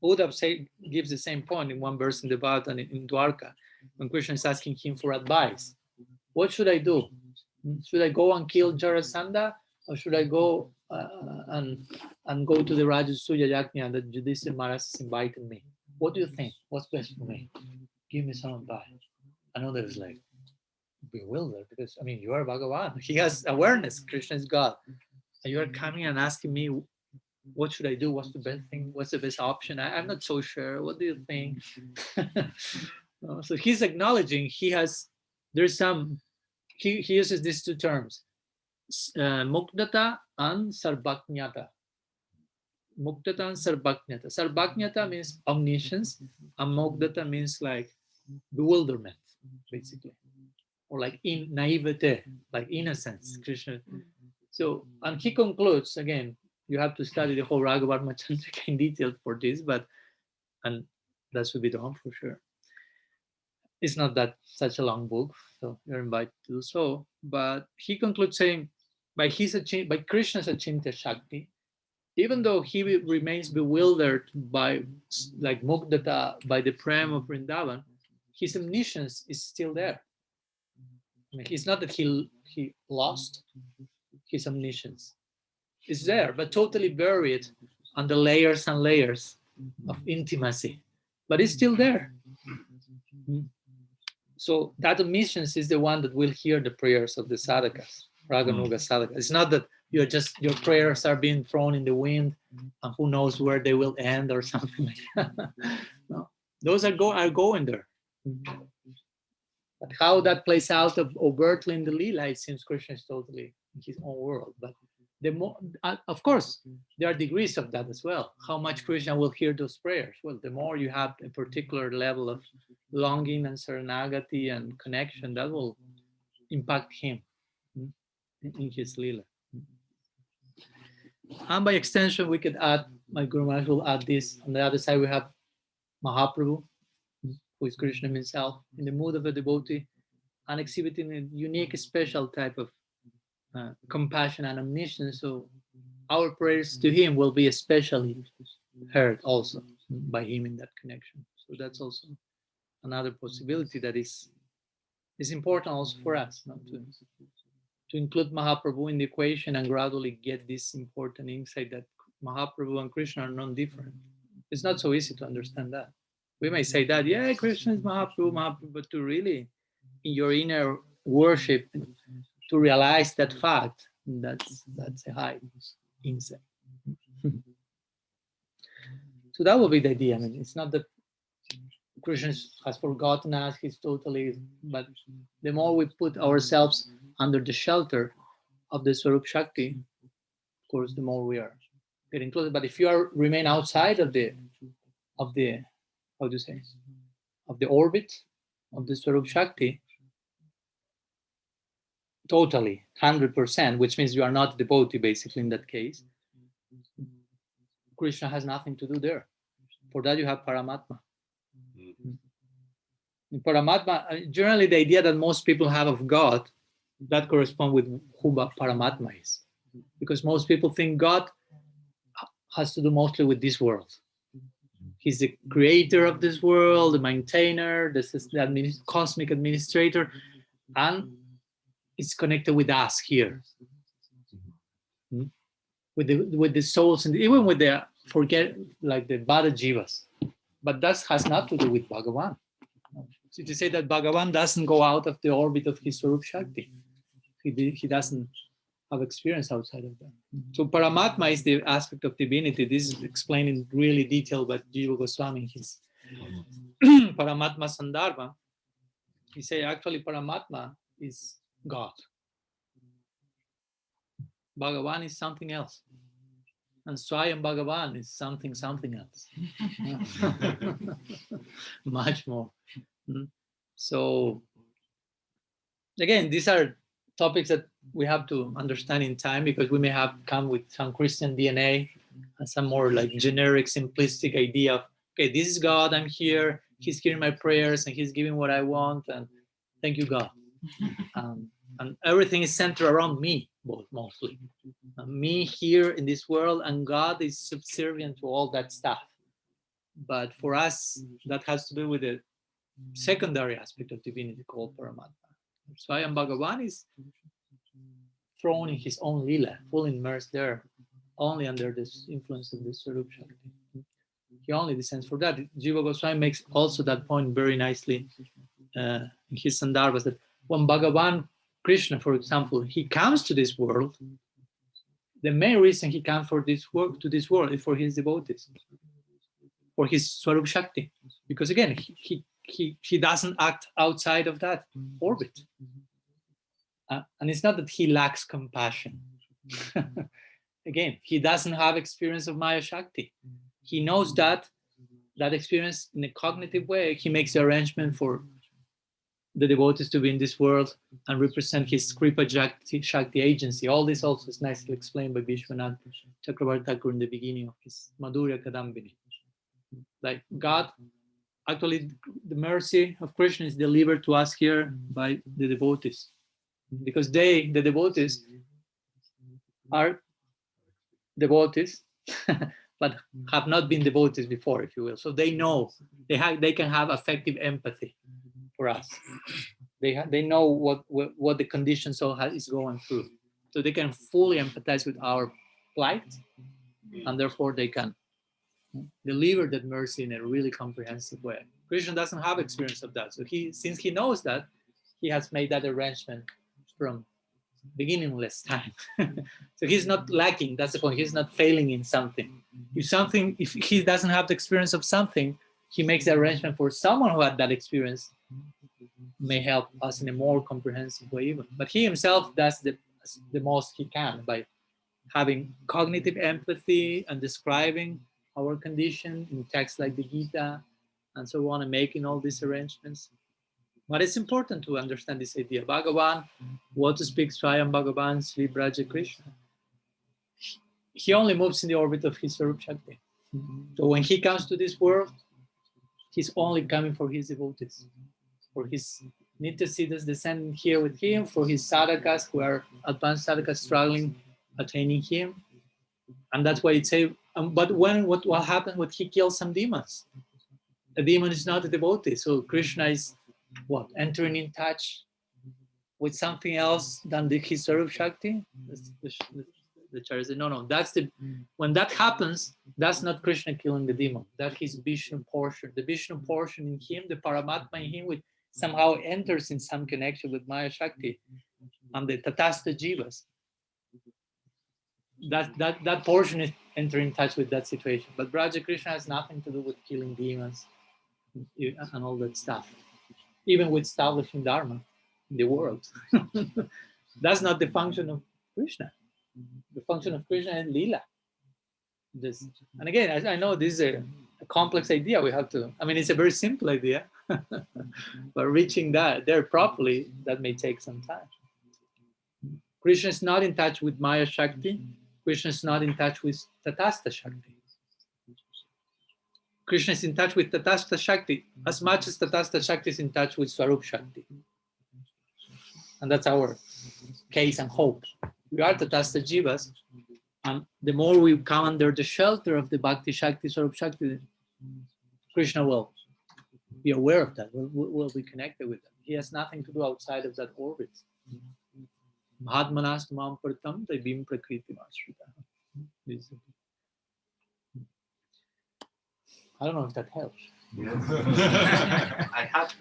Uddhav gives the same point in one verse in the Bhagavatam in Dwarka, when Krishna is asking him for advice. What should I do? Should I go and kill Jarasandha, or should I go and go to the Rajasuya Yajna that Yudhishthira Maharaj has invited me? What do you think? What's best for me? Give me some advice. Another is like bewildered, because I mean, you are Bhagavan. He has awareness. Krishna is God. And you are coming and asking me, what should I do? What's the best thing? What's the best option? I'm not so sure. What do you think? So he's acknowledging he uses these two terms, Mukdata and Sarvajñata. Mukdata and Sarvajñata. Sarvajñata means omniscience, and Mukdata means like bewilderment, basically, or like naivete, like innocence. Krishna. So, and he concludes, again, you have to study the whole Raghavarma Chandrika in detail for this, and that should be done for sure. It's not that such a long book, so you're invited to do so. But he concludes saying, by Krishna's Achintya Shakti, even though he remains bewildered by, like Mukdata, by the prem of Vrindavan, his omniscience is still there. I mean, it's not that he lost his omniscience. It's there, but totally buried under layers and layers of intimacy. But it's still there. So that omniscience is the one that will hear the prayers of the sadhakas, Raganuga sadhakas. It's not that your prayers are being thrown in the wind and who knows where they will end or something like that. No, those are going there. But how that plays out overtly in the Lila, it seems Krishna is totally in his own world. But the more, of course, there are degrees of that as well. How much Krishna will hear those prayers? Well, the more you have a particular level of longing and saranagati and connection, that will impact him in his Lila. And by extension, we could add, my Guru Maharaj will add this. On the other side, we have Mahaprabhu, who is Krishna himself, in the mood of a devotee, and exhibiting a unique, special type of compassion and omniscience. So our prayers to him will be especially heard also by him in that connection. So that's also another possibility that is important also for us, to include Mahaprabhu in the equation and gradually get this important insight that Mahaprabhu and Krishna are non-different. It's not so easy to understand that. We may say that, yeah, Krishna is Mahaprabhu, but to really, in your inner worship, to realize that fact, that's a high insight. So that will be the idea. I mean, it's not that Krishna has forgotten us, he's totally, but the more we put ourselves under the shelter of the Svarupa Shakti, of course, the more we are getting closer. But if you remain outside of the how do you say, of the orbit of the Svarupa Shakti, totally, 100%, which means you are not a devotee, basically, in that case, Krishna has nothing to do there. For that, you have Paramatma. In Paramatma, generally, the idea that most people have of God, that corresponds with who Paramatma is. Because most people think God has to do mostly with this world. He's the creator of this world, the maintainer, the cosmic administrator, and it's connected with us here, with the souls, and even with the like the Bada Jivas. But that has nothing to do with Bhagavan. So to say that Bhagavan doesn't go out of the orbit of his Svarupa Shakti, he doesn't have experience outside of that. So Paramatma is the aspect of divinity. This is explained in really detail by Jiva Goswami in his Paramatma Sandarbha. he said actually Paramatma is God. Bhagavan is something else. And Swayam Bhagavan is something else. Much more. So again, these are topics that we have to understand in time, because we may have come with some Christian DNA and some more like generic, simplistic idea of, okay, this is God, I'm here, he's hearing my prayers and he's giving what I want, and thank you, God. And everything is centered around me, mostly. Me here in this world, and God is subservient to all that stuff. But for us, that has to do with the secondary aspect of divinity called Paramatma. Swayam Bhagavan is thrown in his own lila, fully immersed there, only under this influence of the Svarupa Shakti. He only descends for that. Jiva Goswami makes also that point very nicely in his Sandarbhas, that when Bhagavan Krishna, for example, he comes to this world, the main reason he comes to this world is for his devotees, for his Svarupa Shakti. Because again, he doesn't act outside of that orbit. And it's not that he lacks compassion. Again, he doesn't have experience of Maya Shakti. He knows that experience in a cognitive way. He makes the arrangement for the devotees to be in this world and represent his Kripa Shakti agency. All this also is nicely explained by Vishwanath Chakravarti Thakur in the beginning of his Madhurya Kadambini. Like God, actually the mercy of Krishna is delivered to us here by the devotees. Because the devotees, are devotees, but have not been devotees before, if you will. So they know, they can have affective empathy for us. They know what the condition soul is going through. So they can fully empathize with our plight, and therefore they can deliver that mercy in a really comprehensive way. Krishna doesn't have experience of that. So since he knows that, he has made that arrangement from beginningless time. So he's not lacking, that's the point. He's not failing in something. If he doesn't have the experience of something, he makes the arrangement for someone who had that experience, may help us in a more comprehensive way even. But he himself does the most he can by having cognitive empathy and describing our condition in texts like the Gita and so on, and making all these arrangements. But it's important to understand this idea. Bhagavan, what to speak Swayam Bhagavan, Sri Vraja Krishna, he only moves in the orbit of his Svarupa Shakti. So when he comes to this world, he's only coming for his devotees, for his Nitya-siddhas descending here with him, for his sadhakas who are advanced sadhakas struggling, attaining him. And that's why it says, but what happens when he kills some demons? A demon is not a devotee. So Krishna is entering in touch with something else than his Svarupa Shakti? The Charya said, no, when that happens, that's not Krishna killing the demon. That's his Vishnu portion. The Vishnu portion in him, the Paramatma in him, which somehow enters in some connection with Maya Shakti and the Tatastha Jivas. That portion is entering in touch with that situation. But Vraja Krishna has nothing to do with killing demons and all that stuff. Even with establishing Dharma in the world. That's not the function of Krishna. The function of Krishna is Lila. And again, I know this is a complex idea. We have to, it's a very simple idea, but reaching there properly, that may take some time. Krishna is not in touch with Maya Shakti. Krishna is not in touch with Tatastha Shakti. Krishna is in touch with Tatastha Shakti as much as Tatastha Shakti is in touch with Svarupa Shakti. And that's our case and hope. We are Tatastha Jivas, and the more we come under the shelter of the Bhakti Shakti, Svarupa Shakti, Krishna will be aware of that, will be connected with that. He has nothing to do outside of that orbit. Mahatmanas Mam Pratam Devim Prakriti Mashrita. I don't know if that helps. Yes. I had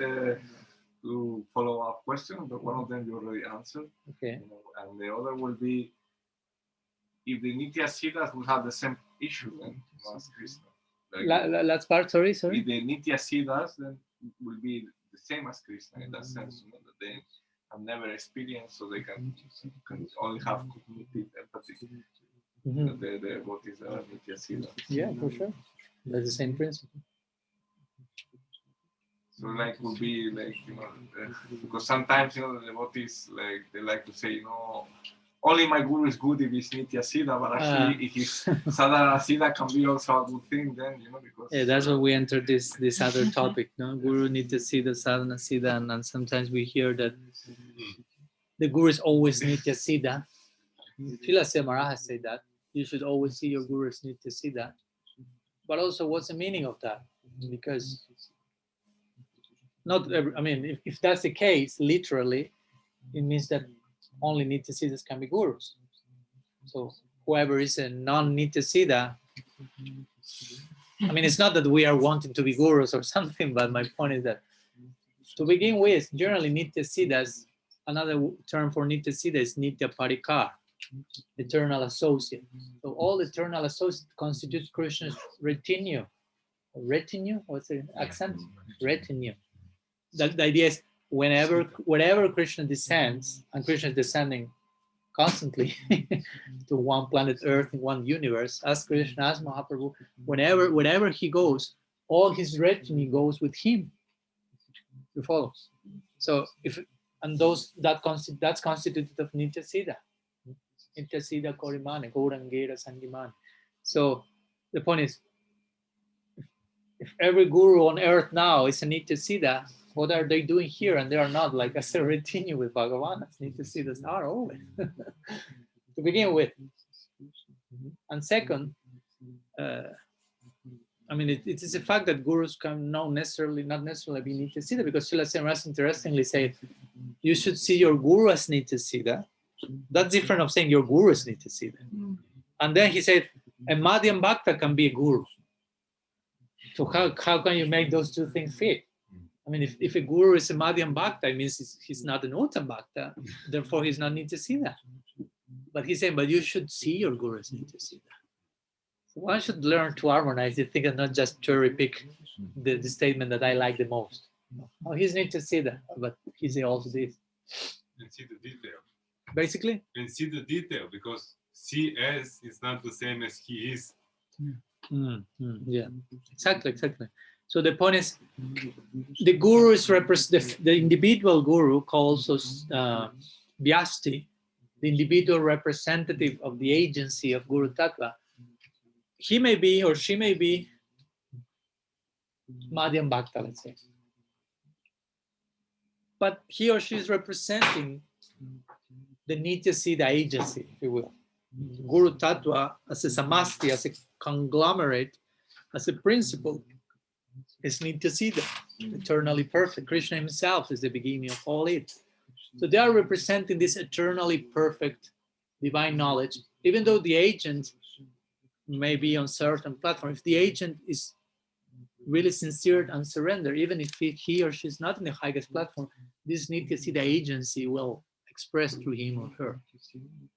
two follow-up questions, but one of them you already answered. Okay. And the other will be, if the Nitya-siddhas will have the same issue then as Krishna. Last part, sorry. If the Nitya-siddhas then will be the the same as Krishna in that sense, you know, that they have never experienced, so they can only have cognitive empathy. The devotees are Nitya-siddha. Yeah, for sure. That's the same principle. So like would be like, you know, because sometimes, you know, the devotees, like they like to say, you know, only my guru is good if he's Nitya-siddha, but actually if he's Sadhana-siddha can be also a good thing then, you know, because... Yeah, that's why we entered this other topic, no? Guru Nitya-siddha, Sadhana-siddha, and sometimes we hear that the guru is always Nitya-siddha. Srila Maharaj said that. You should always see your guru as Nitya-siddha. But also, what's the meaning of that? Because not every, I mean, if that's the case, literally, it means that only Nitya-siddhas can be gurus. So whoever is a non-Nitya-siddha, I mean, it's not that we are wanting to be gurus or something, but my point is that to begin with, generally Nitya-siddhas, another term for Nitya-siddha is Nitya-parikar, eternal associate. So all eternal associates constitute Krishna's retinue. Retinue? What's the accent? Retinue. The idea is wherever Krishna descends, and Krishna is descending constantly to one planet Earth in one universe, as Krishna, as Mahaprabhu, wherever he goes, all his retinue goes with him. You follow? So that's constituted of Nitya-siddha. Nitya-siddha Korimane, Gaurangera Sangimane. So the point is, if every guru on earth now is a Nitya-siddha, what are they doing here? And they are not like as a retinue with Bhagavan, as Nitya-siddhas are always. To begin with. And second, I mean, it is a fact that gurus can not necessarily be Nitya-siddha, because Srila Maharaj interestingly said, you should see your guru as Nitya-siddha. That's different of saying your guru is Nitya-siddha. And then he said, a Madhyam Bhakta can be a guru. So how can you make those two things fit? I mean, if a guru is a Madhyam Bhakta, it means he's not an Uttam Bhakta, therefore he's not Nitya-siddha. But he's saying, but you should see your guru as Nitya-siddha. So one should learn to harmonize the thing and not just cherry pick the statement that I like the most. Oh, he's Nitya-siddha, but he's also this. And see the detail. Basically? And see the detail, because see as is not the same as he is. Yeah, exactly. So the point is, the guru is the individual guru, calls us Vyasti, the individual representative of the agency of Guru Tattva. He may be or she may be Madhyam Bhakta, let's say. But he or she is representing the Nitya-siddha agency, if you will. Guru Tattva as a samasti, as a conglomerate, as a principle, is Nitya-siddha, eternally perfect. Krishna himself is the beginning of all it. So they are representing this eternally perfect divine knowledge, even though the agent may be on certain platform. If the agent is really sincere and surrender, even if he or she is not in the highest platform, this Nitya-siddha agency will express through him or her.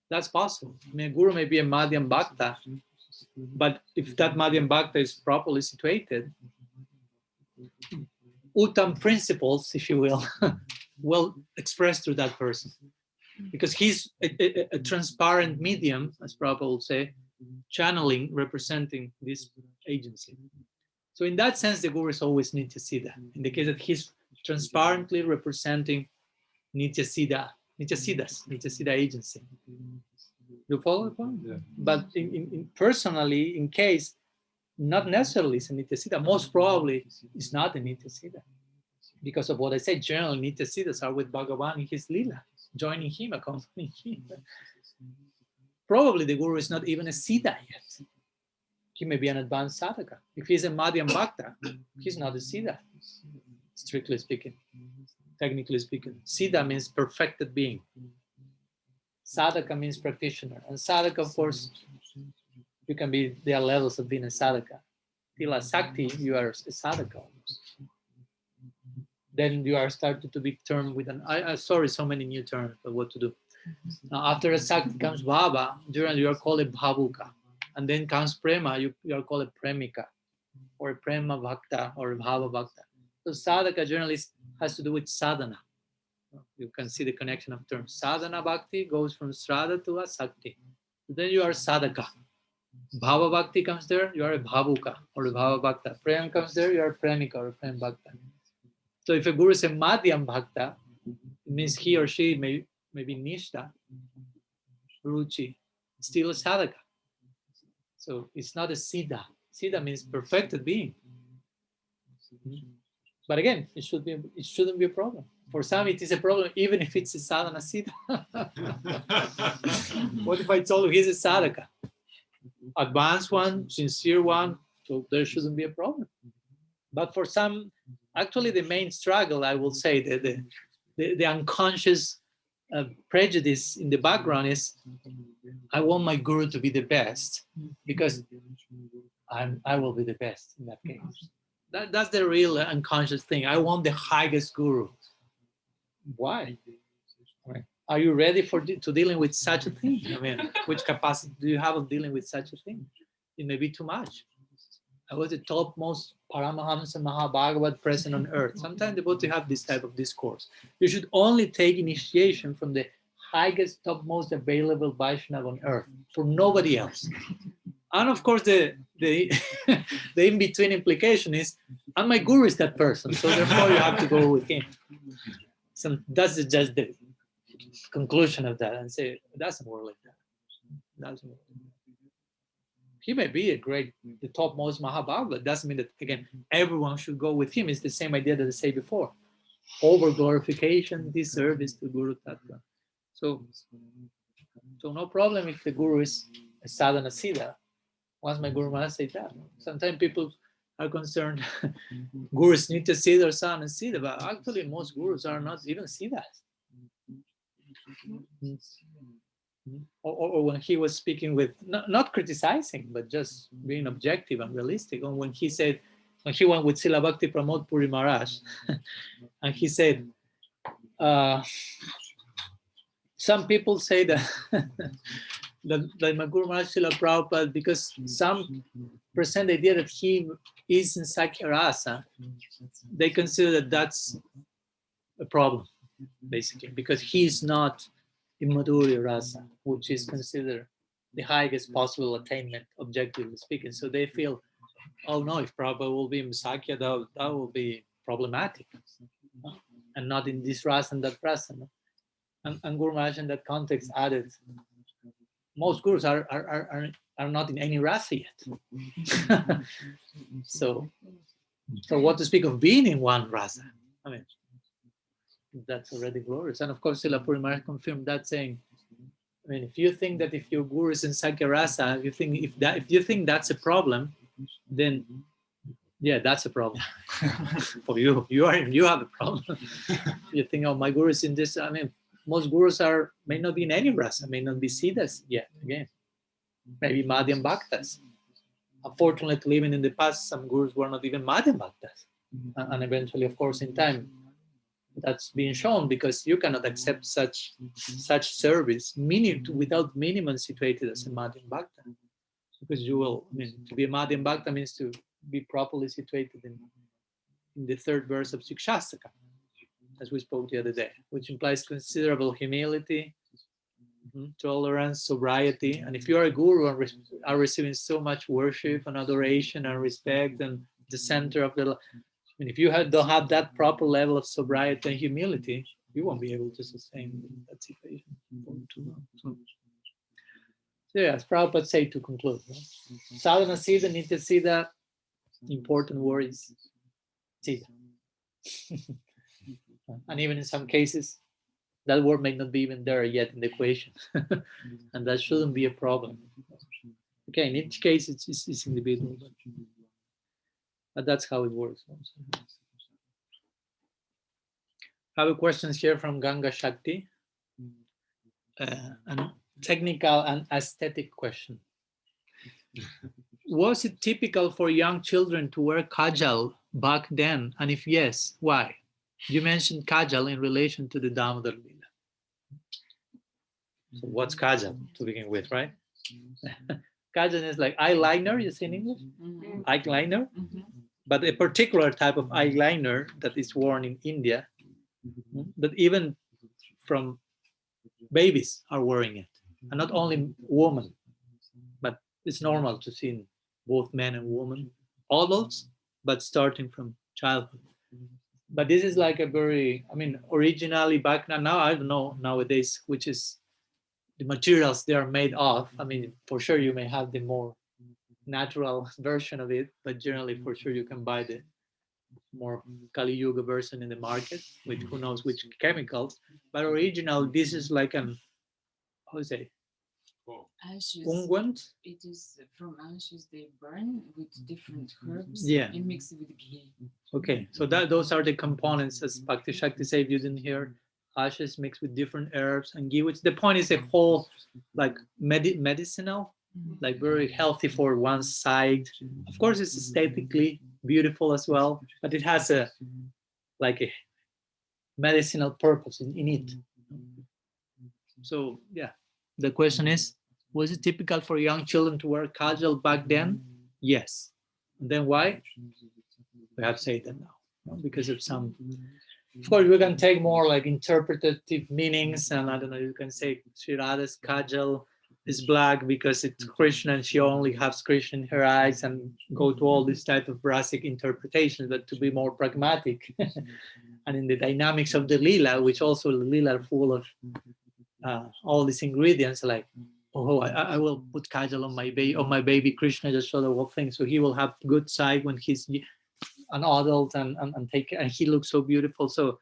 That's possible. I mean, a guru may be a Madhyam Bhakta, but if that Madhyam Bhakta is properly situated, Uttam principles, if you will express through that person. Because he's a transparent medium, as Prabhupada would say, channeling, representing this agency. So in that sense, the guru is always Nitya-siddha. In the case that he's transparently representing Nitya-siddha agency. You follow the point? Yeah. But in personally, in case, not necessarily it's a Nitya-siddha. Most probably it's not a Nitya-siddha. Because of what I said, generally Nitya-siddhas are with Bhagavan in his lila, joining him, accompanying him. Probably the guru is not even a siddha yet. He may be an advanced sadhaka. If he's a Madhyam Bhakta, he's not a siddha, strictly speaking, technically speaking. Siddha means perfected being. Sadhaka means practitioner. And sadhaka, of course, you can be, there are levels of being a sadhaka. Till a sakti, you are a sadhaka. Then you are started to be termed with an, sorry, so many new terms, but what to do. Now, after a sakti comes bhava, generally you are called a bhavuka. And then comes prema, you are called a premika, or a prema bhakta, or a bhava bhakta. So sadhaka generally has to do with sadhana. You can see the connection of terms. Sadhana bhakti goes from Sraddha to Asakti. Then you are sadhaka. Bhava bhakti comes there, you are a bhavuka or a bhava bhakta. Prem comes there, you are a premika or a prem bhakta. So if a guru is a madhyam bhakta, it means he or she may be nishta, ruchi, still a sadhaka. So it's not a siddha. Siddha means perfected being. But again, it shouldn't be a problem. For some, it is a problem, even if it's a sadhana-siddha. What if I told you he's a sadhaka? Advanced one, sincere one, so there shouldn't be a problem. But for some, actually the main struggle, I will say, the unconscious prejudice in the background is, I want my guru to be the best, because I will be the best in that case. That's the real unconscious thing. I want the highest guru. Why? Are you ready to dealing with such a thing? I mean, which capacity do you have of dealing with such a thing? It may be too much. I was the topmost Paramahamsa Mahabhagavat present on earth. Sometimes devotees have this type of discourse. You should only take initiation from the highest, topmost available Vaishnava on earth, for nobody else. And of course, the in-between implication is, and my guru is that person, so therefore you have to go with him. So that's just the conclusion of that, and say, it doesn't work like that. It doesn't work. He may be the topmost Mahabhava, but doesn't mean that, again, everyone should go with him. It's the same idea that I said before. Over glorification, disservice to Guru Tattva. So no problem if the guru is a sadhana-siddha. Once my Guru Maharaj said that. Sometimes people are concerned, gurus Nitya-siddha or Sadhana-siddha, but actually most gurus are not even siddhas. Or when he was speaking with, not criticizing, but just being objective and realistic. And when he went with Srila Bhakti Pramod Puri Maharaj, and he said, some people say that that my Guru Maharaj Srila Prabhupada, because some present the idea that he is in Sakya Rasa, they consider that that's a problem, basically, because he's not in Madhurya Rasa, which is considered the highest possible attainment, objectively speaking. So they feel, oh no, if Prabhupada will be in Sakya, that will be problematic, and not in this rasa and that rasa. And Guru Maharaj in that context added, most gurus are not in any rasa yet. so what to speak of being in one rasa? I mean, that's already glorious. And of course, Srila Puri Maharaj confirmed that, saying, I mean, if you think that if your guru is in Sakya rasa, if you think that's a problem, then yeah, that's a problem for you. You have a problem. You think, oh, my guru is in this. I mean, most gurus may not be in any rasa, may not be siddhas yet. Again, maybe madhyam bhaktas. Unfortunately, even in the past, some gurus were not even madhyam bhaktas, and eventually, of course, in time, that's being shown, because you cannot accept such service without minimum situated as a madhyam bhakta, because you will. I mean, to be a madhyam bhakta means to be properly situated in the third verse of Shikshastaka, as we spoke the other day, which implies considerable humility, tolerance, sobriety. And if you are a guru and are receiving so much worship and adoration and respect and the center of the, and if you don't have that proper level of sobriety and humility, you won't be able to sustain that situation for too long. So yeah, as Prabhupada said, to conclude, Sadhana-siddha, Nitya-siddha, important word is siddha. And even in some cases, that word may not be even there yet in the equation. And that shouldn't be a problem. Okay, in each case, it's individual. But that's how it works. I have a question here from Ganga Shakti. A technical and aesthetic question. Was it typical for young children to wear Kajjal back then? And if yes, why? You mentioned Kajjal in relation to the Damodar-lila. So what's Kajjal to begin with, right? Kajjal is like eyeliner, you say in English? Eyeliner. But a particular type of eyeliner that is worn in India But even from babies are wearing it, and not only women, but it's normal to see both men and women, adults, but starting from childhood. But this is like a very, I mean, originally back now I don't know nowadays which is the materials they are made of. I mean, for sure you may have the more natural version of it, but generally for sure you can buy the more Kali Yuga version in the market with who knows which chemicals. But original, this is like an, how to say, Ashes. unguent. It is from ashes they burn with different herbs. Yeah. And mix it with ghee. Okay, so that those are the components, as Bhakti Shakti said, if you didn't hear, ashes mixed with different herbs and ghee, which the point is a whole like medicinal, like very healthy for one side. Of course, it's aesthetically beautiful as well, but it has a like a medicinal purpose in it. So yeah, the question is, was it typical for young children to wear kajal back then? Yes. And then why? We have said that now, because of some. Of course, we can take more like interpretative meanings, and I don't know. You can say Sri Radha's kajal is black because it's Krishna and she only has Krishna in her eyes, and go to all this type of Brasic interpretations. But to be more pragmatic, and in the dynamics of the lila, which also the lila are full of all these ingredients, like I will put kajal on my baby Krishna, just show the whole thing, so he will have good side when he's an adult and he looks so beautiful. So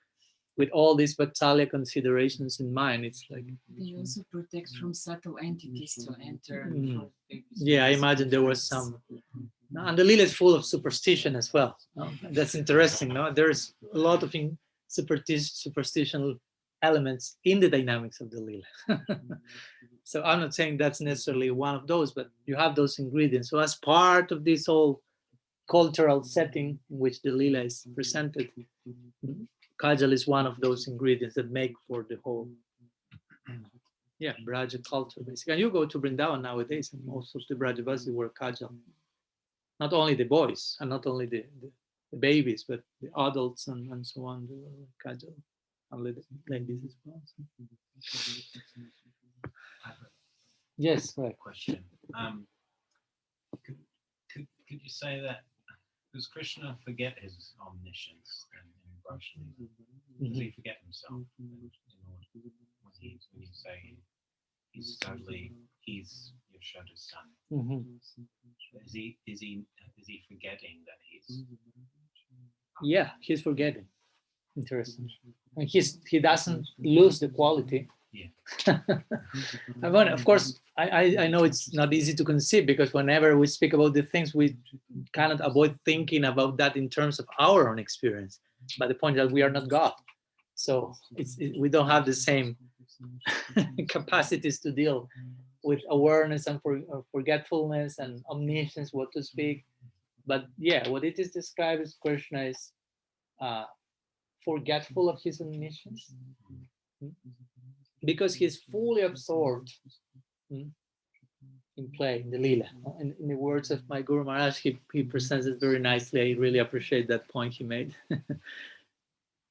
with all these Vatsalya considerations in mind, it's like they also protect from subtle entities to enter. Yeah, I imagine there was some, and the lila is full of superstition as well. That's interesting. No, there's a lot of superstitional elements in the dynamics of the lila. So I'm not saying that's necessarily one of those, but you have those ingredients. So as part of this whole cultural setting in which the lila is presented, kajal is one of those ingredients that make for the whole Braja culture, basically. And you go to Vrindavan nowadays, and most of the Vrajavasi wear kajal. Not only the boys, and not only the babies, but the adults and so on, they wear kajal, and ladies as well. Yes, right. Question. Could you say that, does Krishna forget his omniscience in Vraja-lila? Does he forget himself? When you say he's Yashoda's son, is he forgetting that he's? Yeah, he's forgetting. Interesting. And he doesn't lose the quality. Yeah. And when, of course, I know it's not easy to conceive, because whenever we speak about the things, we cannot avoid thinking about that in terms of our own experience. But the point is that we are not God, so we don't have the same capacities to deal with awareness and forgetfulness and omniscience, what to speak. But yeah, what it is described as Krishna is forgetful of his omniscience, because he's fully absorbed in play, in the lila. In the words of my Guru Maharaj, he presents it very nicely. I really appreciate that point he made,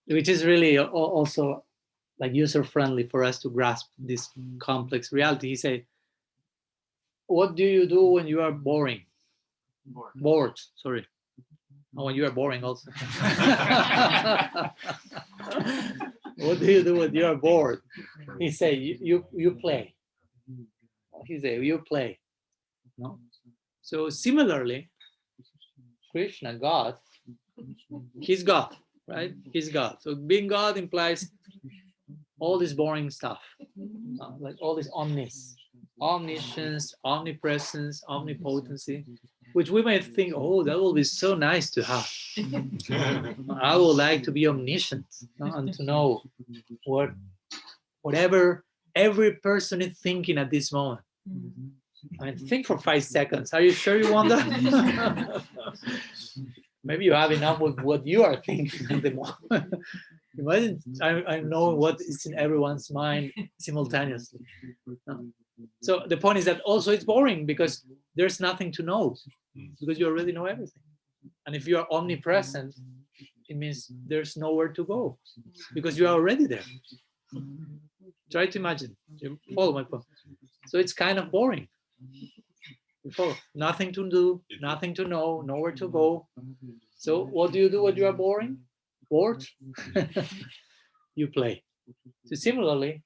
which is really also like user-friendly for us to grasp this complex reality. He said, what do you do when you are boring? Bored, sorry. Oh, when you are boring also. What do you do when you are bored? He say, you play. He say, you play. No. So similarly, Krishna, God, he's God, right? He's God. So being God implies all this boring stuff, like all this omniscience, omnipresence, omnipotency, which we might think, oh, that will be so nice to have. I would like to be omniscient, and to know whatever every person is thinking at this moment. I mean, think for 5 seconds. Are you sure you want that? Maybe you have enough with what you are thinking at the moment. Imagine I know what is in everyone's mind simultaneously. So the point is that also it's boring, because there's nothing to know, because you already know everything. And if you are omnipresent, it means there's nowhere to go because you are already there. Try to imagine. You follow my point. So it's kind of boring. You follow. Nothing to do, nothing to know, nowhere to go. So what do you do when you are boring? Bored? You play. So similarly,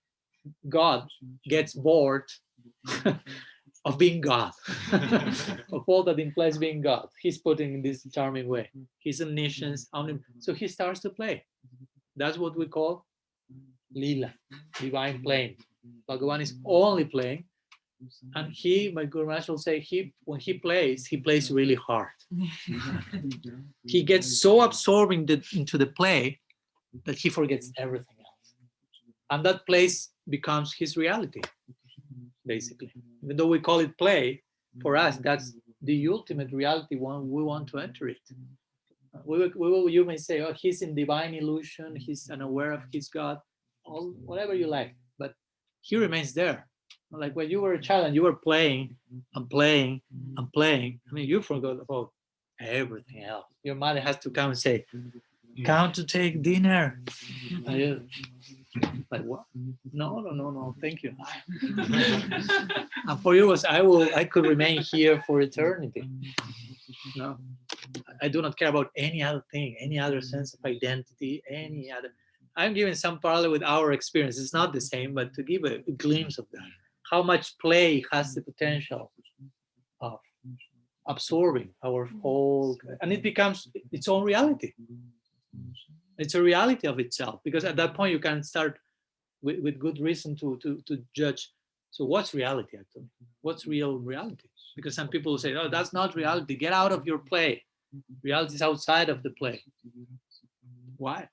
God gets bored of being God, of all that implies being God. He's putting in this charming way. His omniscience, so he starts to play. That's what we call lila, divine playing. Bhagavan is only playing, and my Guru Maharaj will say, when he plays really hard. He gets so absorbed into the play that he forgets everything else, and that place becomes his reality, basically. Even though we call it play, for us that's the ultimate reality when we want to enter it. You may say, oh, he's in divine illusion, he's unaware of his God, whatever you like, but he remains there. Like when you were a child and you were playing and playing and playing, I mean, you forgot about everything else. Your mother has to come and say, come to take dinner. And you, like, what? No, thank you. And for you was, I could remain here for eternity. No, I do not care about any other thing, any other sense of identity, any other. I'm giving some parallel with our experience. It's not the same, but to give a glimpse of that, how much play has the potential of absorbing our whole, and it becomes its own reality. It's a reality of itself, because at that point you can start with good reason to judge. So what's reality actually? What's real reality? Because some people say, oh, that's not reality. Get out of your play. Reality is outside of the play. Why?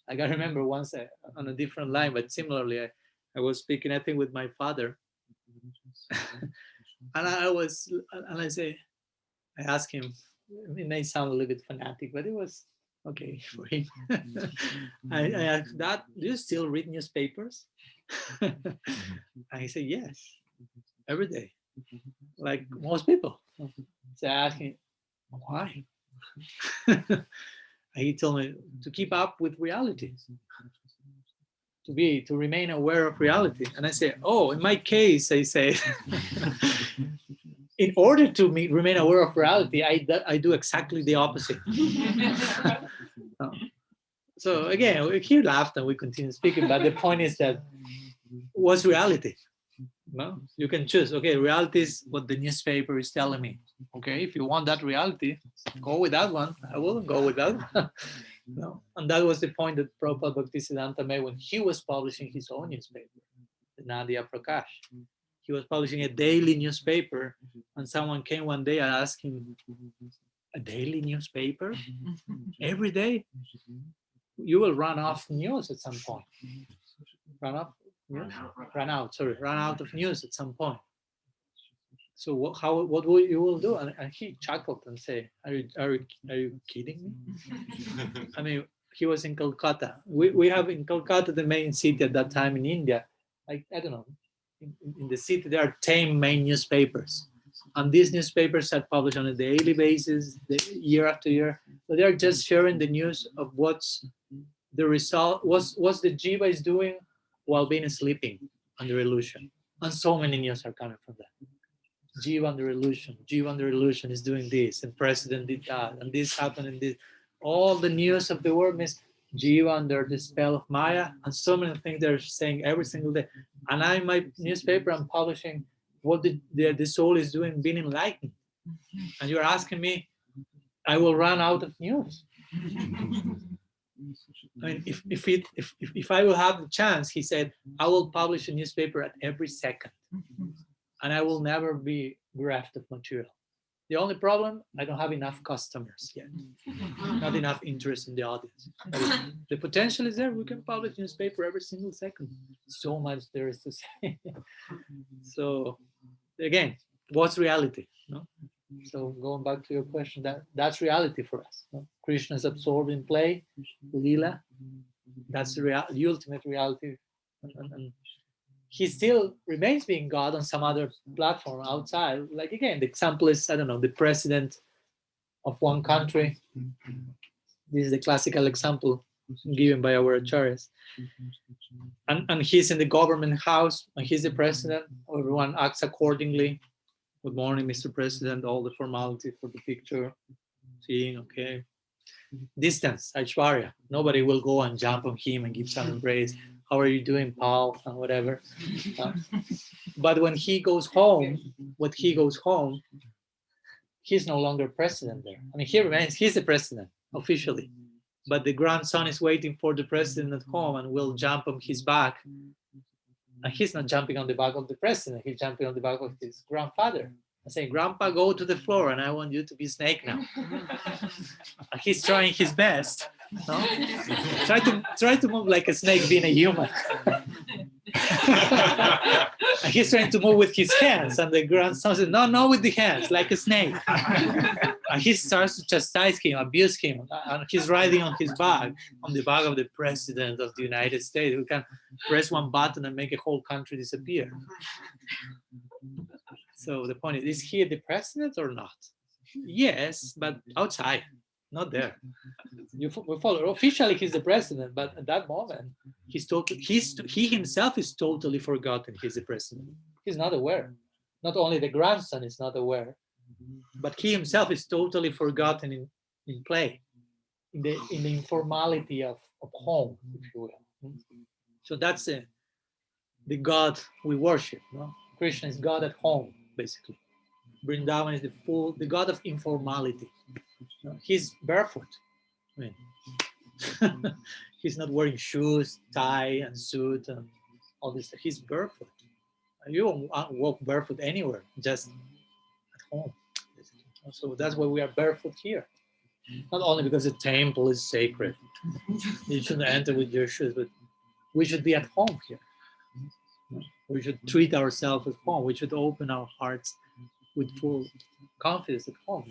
I can remember once on a different line, but similarly, I was speaking, I think, with my father. And I asked him, it may sound a little bit fanatic, but it was okay for him. I asked, Dad, do you still read newspapers? And he said, yes, every day, like most people. So I asked him, why? And he told me, to keep up with reality, to remain aware of reality. And I say, oh, in my case, I say, in order to remain aware of reality, I do exactly the opposite. So again, he laughed and we continued speaking, but the point is that what's reality? No, you can choose. Okay, reality is what the newspaper is telling me. Okay, if you want that reality, go with that one. I will go with that one. No, and that was the point that Prabhupada Bhaktisiddhanta made when he was publishing his own newspaper, the Nadia Prakash. He was publishing a daily newspaper, and someone came one day and asked him, a daily newspaper? Every day? You will run off news at some point. Run out of news at some point. So what will you do? And he chuckled and said, are you kidding me? I mean, he was in Calcutta. We have in Calcutta, the main city at that time in India, like, I don't know, in the city there are 10 main newspapers, and these newspapers are published on a daily basis, year after year. So they're just sharing the news of what's the result, what's the jiva is doing while being sleeping under illusion. And so many news are coming from that. Jiva under illusion is doing this, and president did that, and this happened, and this. All the news of the world means Jiva under the spell of Maya, and so many things they're saying every single day. And in my newspaper, I'm publishing what the soul is doing, being enlightened. And you're asking me, I will run out of news. I mean, if I will have the chance, he said, I will publish a newspaper at every second, and I will never be bereft of material. The only problem, I don't have enough customers yet, not enough interest in the audience. The potential is there. We can publish newspaper every single second. So much there is to say. So again, what's reality? No? So going back to your question, that's reality for us. No? Krishna is absorbed in play, lila. That's the ultimate reality. And he still remains being God on some other platform outside. Like again, the example is, I don't know, the president of one country This is the classical example given by our acharyas. And he's in the government house, and he's the president. Everyone acts accordingly. Good morning, Mr. President. All the formality for the picture. Seeing, okay. Distance, Aishwarya. Nobody will go and jump on him and give some embrace. How are you doing, pal? And whatever. But when he goes home, he's no longer president there. I mean, he remains, he's the president officially. But the grandson is waiting for the president at home and will jump on his back. And he's not jumping on the back of the president, he's jumping on the back of his grandfather. I say, Grandpa, go to the floor and I want you to be snake now. And he's trying his best. No? Try to move like a snake being a human. And he's trying to move with his hands, and the grandson says, no, not with the hands, like a snake. And he starts to chastise him, abuse him, and he's riding on his back, on the back of the president of the United States, who can press one button and make a whole country disappear. So the point is he the president or not? Yes, but outside, not there. We follow. Officially, he's the president, but at that moment, he himself is totally forgotten he's the president. He's not aware. Not only the grandson is not aware, but he himself is totally forgotten in play, in the informality of home, if you will. So that's the God we worship. No? Krishna is God at home, basically. Vrindavan is the God of informality. He's barefoot. I mean, he's not wearing shoes, tie, and suit, and all this stuff. He's barefoot. You won't walk barefoot anywhere, just at home. So that's why we are barefoot here. Not only because the temple is sacred. You shouldn't enter with your shoes, but we should be at home here. We should treat ourselves at home. We should open our hearts with full confidence at home.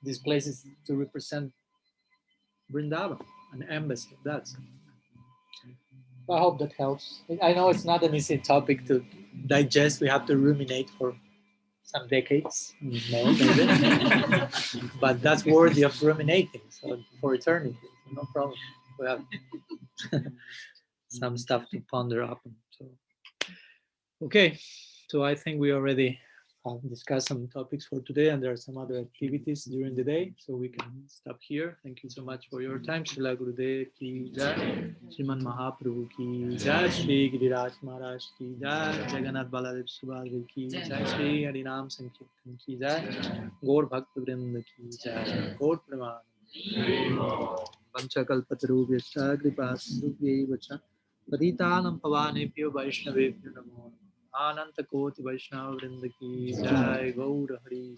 This place is to represent Vrindavan, an embassy of that. I hope that helps. I know it's not an easy topic to digest. We have to ruminate for some decades, more maybe. But that's worthy of ruminating. So for eternity, no problem. We have some stuff to ponder up. So, okay, so I think we already discuss some topics for today, and there are some other activities during the day, so we can stop here. Thank you so much for your time. Srila Gurudev ki jai, Sriman Mahaprabhu ki jai, Shri Giriraj Maharaj ki jai, Jagannath Baladev Subhadra ki jai, Shri Harinam Sankirtan ki jai, Gaur Bhakta Vrinda ki jai, Gaur Praman. Panchakalpatarubhyascha kripasindubhyaivacha Patitanam pavanebhyo Vaishnavebhyo namo Ananta Koti Vaishnava Vrinda ki jai, Gaur Hari.